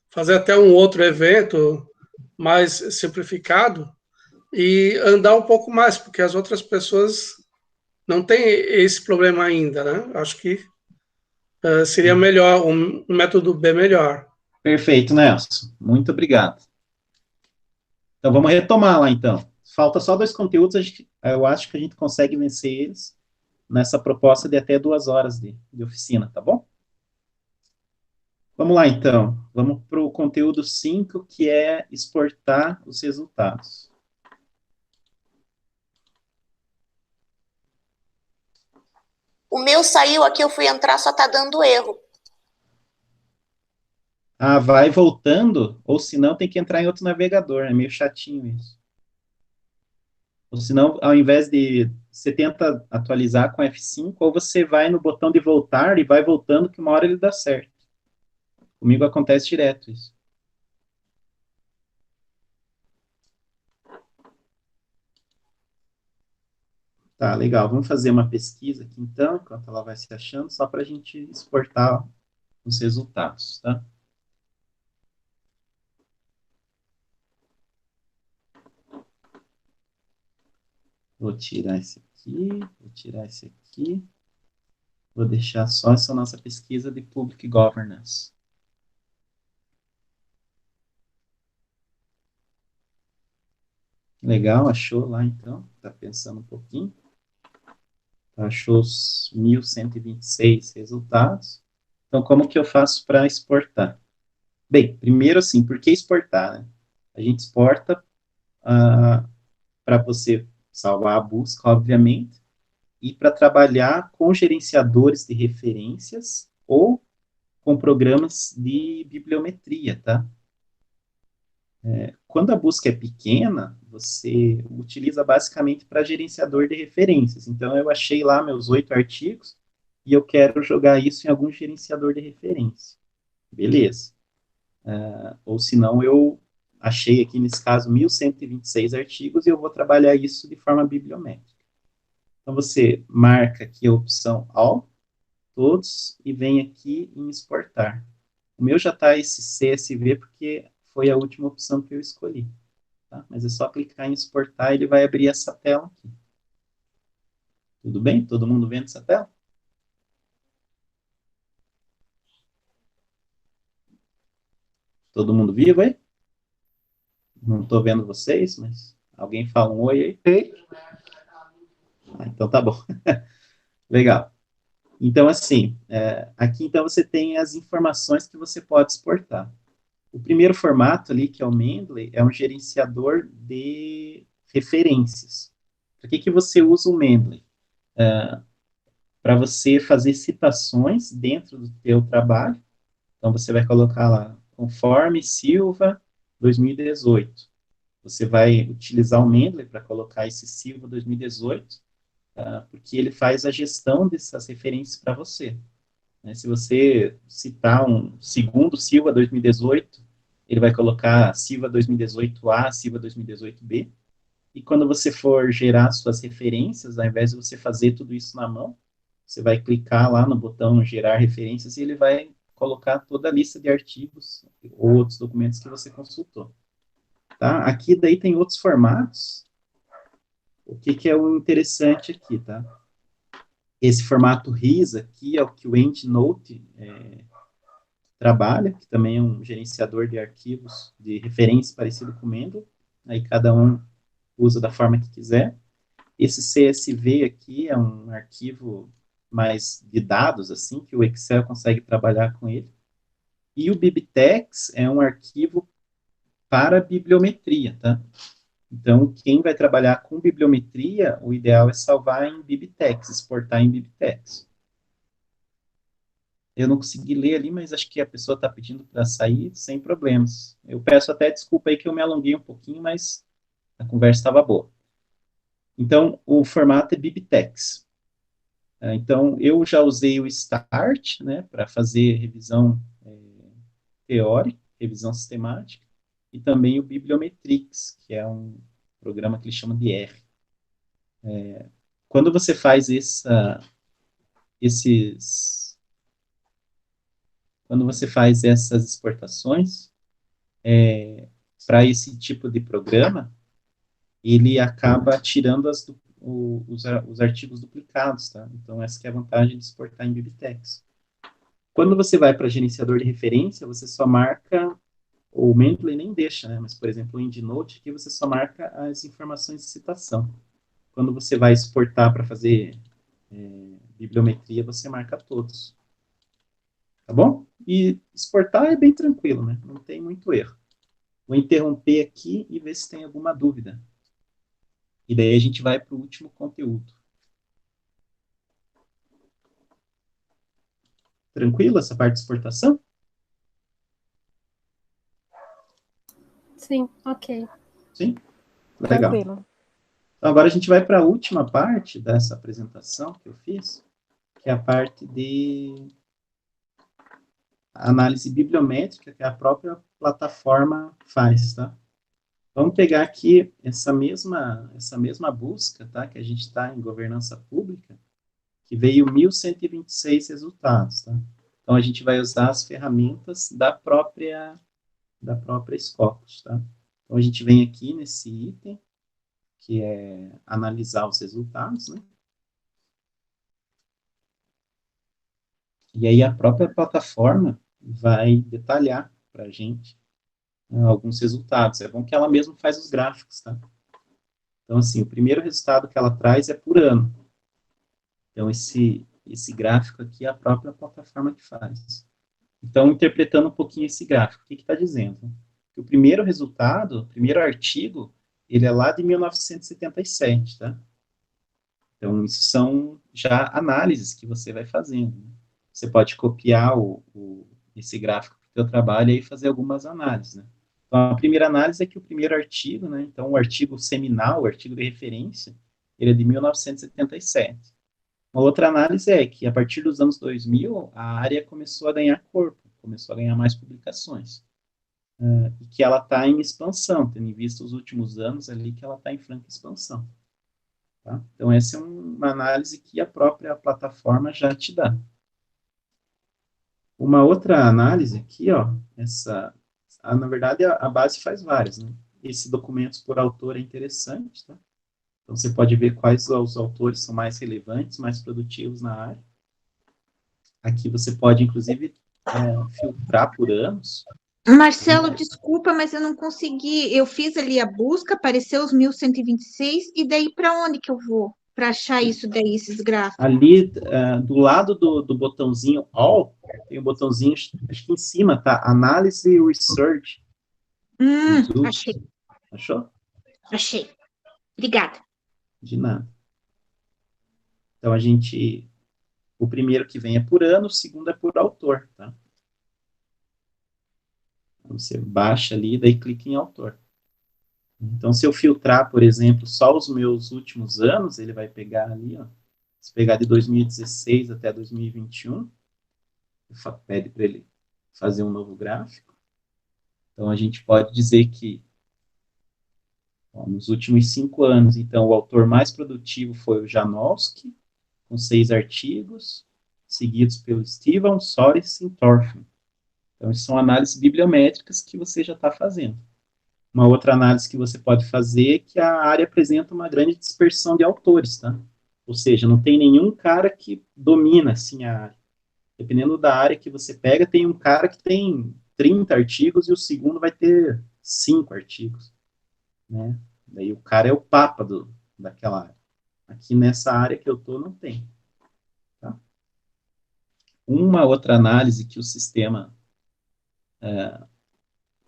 fazer até um outro evento mais simplificado e andar um pouco mais, porque as outras pessoas não têm esse problema ainda, né? Acho que seria melhor, um método bem melhor. Perfeito, Nelson. Muito obrigado. Então, vamos retomar lá, então. Falta só 2 conteúdos, eu acho que a gente consegue vencer eles nessa proposta de até 2 horas de oficina, tá bom? Vamos lá, então. Vamos para o conteúdo 5, que é exportar os resultados. O meu saiu aqui, eu fui entrar, só está dando erro. Vai voltando, ou senão tem que entrar em outro navegador, é meio chatinho isso. Ou senão, ao invés de você tenta atualizar com F5, ou você vai no botão de voltar e vai voltando, que uma hora ele dá certo. Comigo acontece direto isso. Tá, legal. Vamos fazer uma pesquisa aqui, então, enquanto ela vai se achando, só para a gente exportar os resultados, tá? Vou tirar esse aqui, vou tirar esse aqui. Vou deixar só essa nossa pesquisa de Public Governance. Legal, achou lá então, tá pensando um pouquinho. Achou os 1.126 resultados. Então, como que eu faço para exportar? Bem, primeiro assim, por que exportar, né? A gente exporta para você salvar a busca, obviamente, e para trabalhar com gerenciadores de referências ou com programas de bibliometria, tá? Quando a busca é pequena, você utiliza basicamente para gerenciador de referências. Então, eu achei lá meus 8 artigos e eu quero jogar isso em algum gerenciador de referência. Beleza. Ou se não, eu achei aqui, nesse caso, 1.126 artigos e eu vou trabalhar isso de forma bibliométrica. Então, você marca aqui a opção All, todos, e vem aqui em exportar. O meu já está esse CSV porque foi a última opção que eu escolhi. Tá? Mas é só clicar em exportar e ele vai abrir essa tela aqui. Tudo bem? Todo mundo vendo essa tela? Todo mundo vivo aí? Não estou vendo vocês, mas alguém fala um oi aí? Então tá bom. Legal. Então, assim, aqui então você tem as informações que você pode exportar. O primeiro formato ali, que é o Mendeley, é um gerenciador de referências. Para que você usa o Mendeley? Para você fazer citações dentro do teu trabalho. Então, você vai colocar lá, conforme Silva 2018. Você vai utilizar o Mendeley para colocar esse Silva 2018, porque ele faz a gestão dessas referências para você. Se você citar um segundo Silva 2018, ele vai colocar Silva 2018A, Silva 2018B, e quando você for gerar suas referências, ao invés de você fazer tudo isso na mão, você vai clicar lá no botão gerar referências e ele vai colocar toda a lista de artigos ou outros documentos que você consultou. Tá? Aqui daí tem outros formatos. O que é o interessante aqui, tá? Esse formato RIS aqui é o que o EndNote trabalha, que também é um gerenciador de arquivos de referência parecido com o Mendeley. Aí cada um usa da forma que quiser. Esse CSV aqui é um arquivo mais de dados, assim, que o Excel consegue trabalhar com ele. E o BibTeX é um arquivo para bibliometria, tá? Então, quem vai trabalhar com bibliometria, o ideal é salvar em Bibtex, exportar em Bibtex. Eu não consegui ler ali, mas acho que a pessoa está pedindo para sair sem problemas. Eu peço até desculpa aí que eu me alonguei um pouquinho, mas a conversa estava boa. Então, o formato é Bibtex. Então, eu já usei o Start, né, para fazer revisão teórica, revisão sistemática, e também o Bibliometrix, que é um programa que eles chamam de R. Quando você faz quando você faz essas exportações para esse tipo de programa, ele acaba tirando os artigos duplicados, tá? Então, essa que é a vantagem de exportar em Bibtex. Quando você vai para gerenciador de referência, você só marca, o Mendeley nem deixa, né? Mas, por exemplo, o EndNote, aqui você só marca as informações de citação. Quando você vai exportar para fazer bibliometria, você marca todos. Tá bom? E exportar é bem tranquilo, né? Não tem muito erro. Vou interromper aqui e ver se tem alguma dúvida. E daí a gente vai para o último conteúdo. Tranquilo essa parte de exportação? Sim, ok. Sim? Legal. Tranquilo. Então, agora a gente vai para a última parte dessa apresentação que eu fiz, que é a parte de análise bibliométrica que a própria plataforma faz, tá? Vamos pegar aqui essa mesma busca, tá? Que a gente está em governança pública, que veio 1.126 resultados, tá? Então, a gente vai usar as ferramentas da própria Scopus, tá? Então, a gente vem aqui nesse item, que é analisar os resultados, né? E aí a própria plataforma vai detalhar para a gente alguns resultados. É bom que ela mesma faz os gráficos, tá? Então, assim, o primeiro resultado que ela traz é por ano. Então, esse gráfico aqui é a própria plataforma que faz. Então, interpretando um pouquinho esse gráfico, o que está dizendo? Que o primeiro resultado, o primeiro artigo, ele é lá de 1977, tá? Então, isso são já análises que você vai fazendo, né? Você pode copiar esse gráfico para o seu trabalho e fazer algumas análises, né? Então, a primeira análise é que o primeiro artigo, né? Então, o artigo seminal, o artigo de referência, ele é de 1977. Uma outra análise é que, a partir dos anos 2000, a área começou a ganhar corpo, começou a ganhar mais publicações. E que ela está em expansão, tendo em vista os últimos anos ali que ela está em franca expansão. Tá? Então, essa é uma análise que a própria plataforma já te dá. Uma outra análise aqui, ó, na verdade, a base faz várias, né? Esse documentos por autor é interessante, tá? Então, você pode ver quais os autores são mais relevantes, mais produtivos na área. Aqui você pode, inclusive, filtrar por anos. Marcelo, desculpa, mas eu não consegui. Eu fiz ali a busca, apareceu os 1126, e daí para onde que eu vou para achar isso daí, esses gráficos? Ali, do lado do botãozinho All, tem um botãozinho, acho que em cima, tá? Análise e Research. Achei. Achou? Achei. Obrigada. De nada. Então, o primeiro que vem é por ano, o segundo é por autor, tá? Então, você baixa ali, daí clica em autor. Então, se eu filtrar, por exemplo, só os meus últimos anos, ele vai pegar ali, ó, se pegar de 2016 até 2021, pede para ele fazer um novo gráfico. Então, a gente pode dizer que, ó, nos últimos 5 anos, então, o autor mais produtivo foi o Janowski, com 6 artigos, seguidos pelo Steven, Sorensen e Thorfinn. Então, isso são análises bibliométricas que você já está fazendo. Uma outra análise que você pode fazer é que a área apresenta uma grande dispersão de autores, tá? Ou seja, não tem nenhum cara que domina, assim, a área. Dependendo da área que você pega, tem um cara que tem 30 artigos e o segundo vai ter 5 artigos, né? Daí o cara é o papa daquela área. Aqui nessa área que eu tô, não tem. Tá? Uma outra análise que o sistema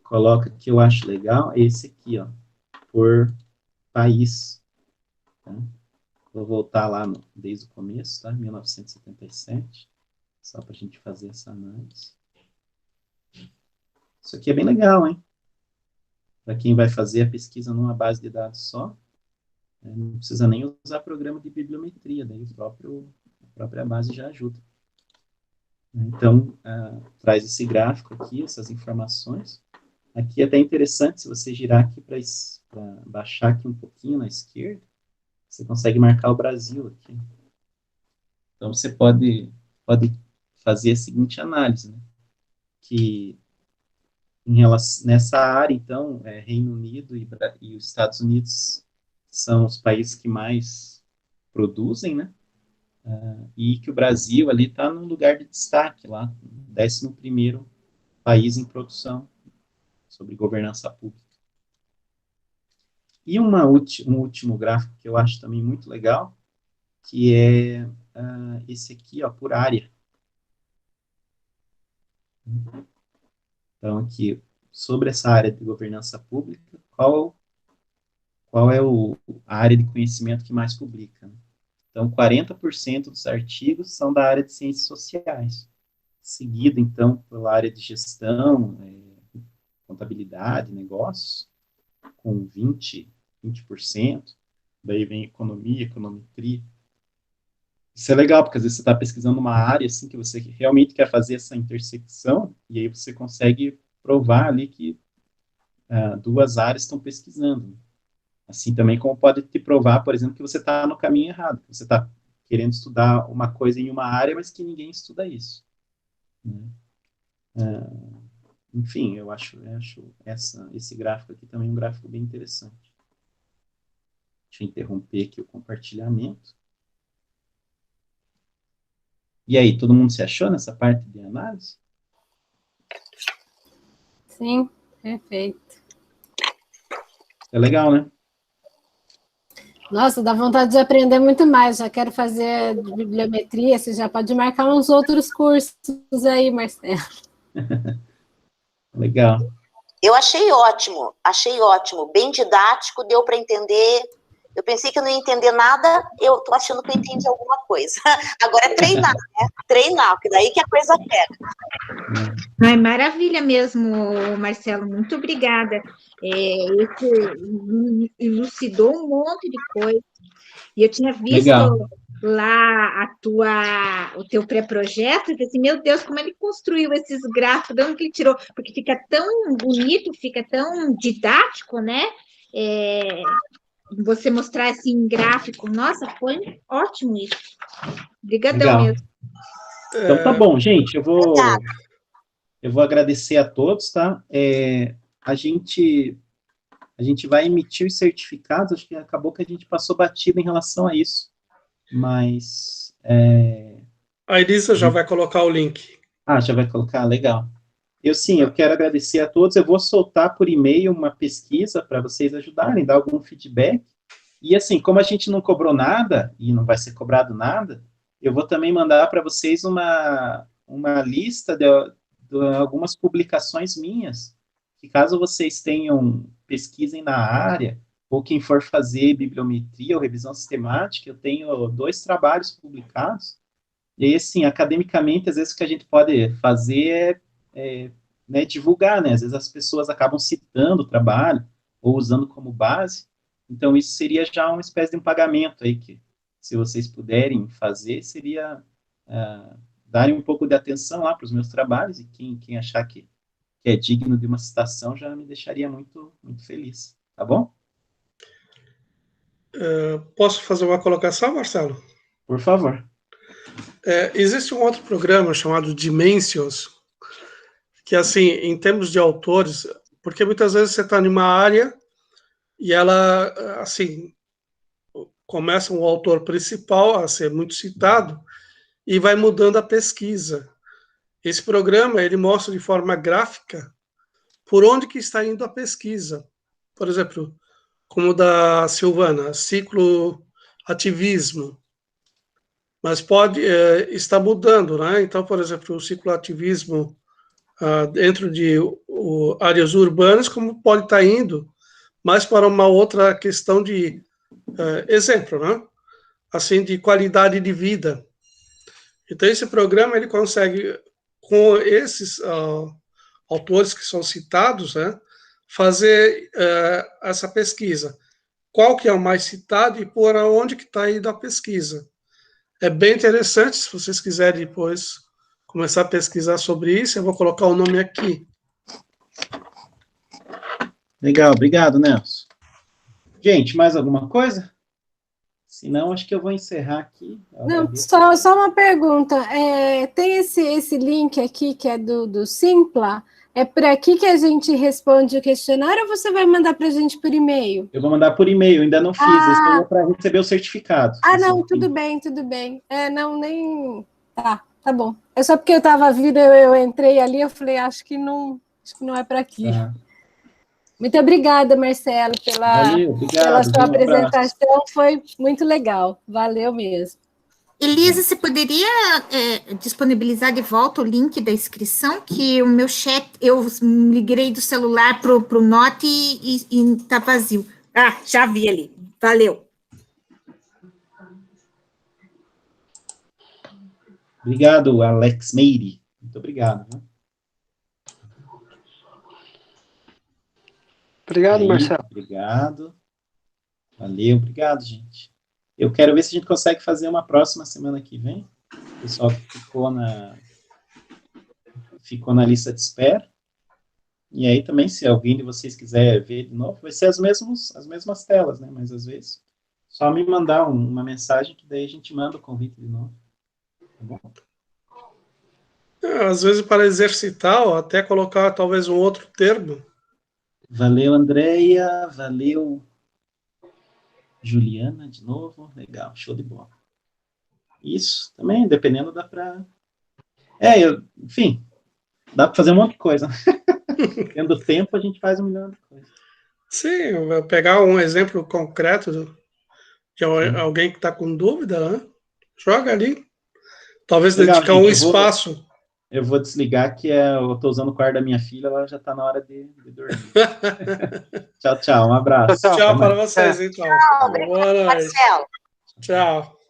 coloca que eu acho legal é esse aqui, ó, por país. Tá? Vou voltar lá desde o começo, tá? 1977, só para a gente fazer essa análise. Isso aqui é bem legal, hein? Para quem vai fazer a pesquisa numa base de dados só, não precisa nem usar programa de bibliometria, daí a própria base já ajuda. Então, traz esse gráfico aqui, essas informações. Aqui é até interessante, se você girar aqui para baixar aqui um pouquinho na esquerda, você consegue marcar o Brasil aqui. Então, você pode fazer a seguinte análise, né? Que nessa área, então, Reino Unido e os Estados Unidos são os países que mais produzem, né? E que o Brasil ali está num lugar de destaque, lá, 11º país em produção sobre governança pública. E um último gráfico que eu acho também muito legal, que é esse aqui, ó, por área. Então, aqui, sobre essa área de governança pública, qual é a área de conhecimento que mais publica? Né? Então, 40% dos artigos são da área de ciências sociais, seguido, então, pela área de gestão, contabilidade, negócios, com 20%, daí vem economia, econometria. Isso é legal, porque às vezes você está pesquisando uma área, assim, que você realmente quer fazer essa intersecção, e aí você consegue provar ali que duas áreas estão pesquisando. Assim também como pode te provar, por exemplo, que você está no caminho errado, que você está querendo estudar uma coisa em uma área, mas que ninguém estuda isso. Né? Enfim, eu acho esse gráfico aqui também um gráfico bem interessante. Deixa eu interromper aqui o compartilhamento. E aí, todo mundo se achou nessa parte de análise? Sim, perfeito. É legal, né? Nossa, dá vontade de aprender muito mais. Já quero fazer bibliometria. Você já pode marcar uns outros cursos aí, Marcelo. Legal. Eu achei ótimo, bem didático, deu para entender. Eu pensei que eu não ia entender nada, eu tô achando que eu entendi alguma coisa. Agora é treinar, né? Treinar, porque daí que a coisa pega. Ai, maravilha mesmo, Marcelo, muito obrigada. Isso elucidou um monte de coisa. E eu tinha visto lá o teu pré-projeto, e pensei, meu Deus, como ele construiu esses gráficos, de onde que ele tirou? Porque fica tão bonito, fica tão didático, né? Você mostrar assim em gráfico, nossa, foi ótimo isso. Obrigadão mesmo. Então tá bom, gente, eu vou agradecer a todos, tá? A gente vai emitir os certificados, acho que acabou que a gente passou batido em relação a isso, mas... A Elisa já vai colocar o link. Já vai colocar? Legal. Eu quero agradecer a todos, eu vou soltar por e-mail uma pesquisa para vocês ajudarem, dar algum feedback, e assim, como a gente não cobrou nada, e não vai ser cobrado nada, eu vou também mandar para vocês uma lista de algumas publicações minhas, que caso vocês pesquisem na área, ou quem for fazer bibliometria ou revisão sistemática, eu tenho 2 trabalhos publicados, e aí, assim, academicamente, às vezes o que a gente pode fazer né, divulgar, né, às vezes as pessoas acabam citando o trabalho, ou usando como base, então isso seria já uma espécie de um pagamento aí, que se vocês puderem fazer, seria darem um pouco de atenção lá para os meus trabalhos, e quem achar que é digno de uma citação, já me deixaria muito, muito feliz, tá bom? Posso fazer uma colocação, Marcelo? Por favor. Existe um outro programa chamado Dimensions, que, assim, em termos de autores, porque muitas vezes você está em uma área e ela, assim, começa um autor principal a ser muito citado e vai mudando a pesquisa. Esse programa, ele mostra de forma gráfica por onde que está indo a pesquisa. Por exemplo, como o da Silvana, ciclo ativismo. Mas pode estar mudando, né? Então, por exemplo, o ciclo ativismo dentro de áreas urbanas, como pode estar indo mas para uma outra questão de exemplo, né? Assim, de qualidade de vida. Então, esse programa, ele consegue, com esses autores que são citados, né, fazer essa pesquisa. Qual que é o mais citado e por onde que está indo a pesquisa. É bem interessante, se vocês quiserem depois começar a pesquisar sobre isso, eu vou colocar o nome aqui. Legal, obrigado, Nelson. Gente, mais alguma coisa? Se não, acho que eu vou encerrar aqui. Não, só uma pergunta. Tem esse link aqui, que é do Simpla, é por aqui que a gente responde o questionário ou você vai mandar para a gente por e-mail? Eu vou mandar por e-mail, ainda não fiz, esse é para receber o certificado. Não, tudo bem. Não, nem... Tá bom. É só porque eu estava vindo, eu entrei ali, eu falei, acho que não é para aqui. Tá. Muito obrigada, Marcelo, pela sua apresentação, foi muito legal. Valeu mesmo. Elisa, você poderia disponibilizar de volta o link da inscrição, que o meu chat, eu migrei do celular para o Note e está vazio. Já vi ali. Valeu. Obrigado, Alex Meire. Muito obrigado. Né? Obrigado, Marcelo. Obrigado. Valeu, obrigado, gente. Eu quero ver se a gente consegue fazer uma próxima semana que vem. O pessoal ficou na lista de espera. E aí também, se alguém de vocês quiser ver de novo, vai ser as mesmas telas, né? Mas às vezes, só me mandar uma mensagem que daí a gente manda o convite de novo. Tá bom? Às vezes, para exercitar, ou até colocar talvez um outro termo. Valeu, Andréia. Valeu, Juliana, de novo. Legal, show de bola. Isso, também, dependendo, dá para... enfim, dá para fazer um monte de coisa. Tendo tempo, a gente faz 1 milhão de coisas. Sim, eu vou pegar um exemplo concreto de alguém que está com dúvida, né? Joga ali. Talvez legal, dedicar gente, um espaço. Eu vou desligar, que eu estou usando o quarto da minha filha, ela já está na hora de dormir. Tchau, um abraço. Tchau para vocês, então. Tchau, obrigado, Marcelo. Tchau.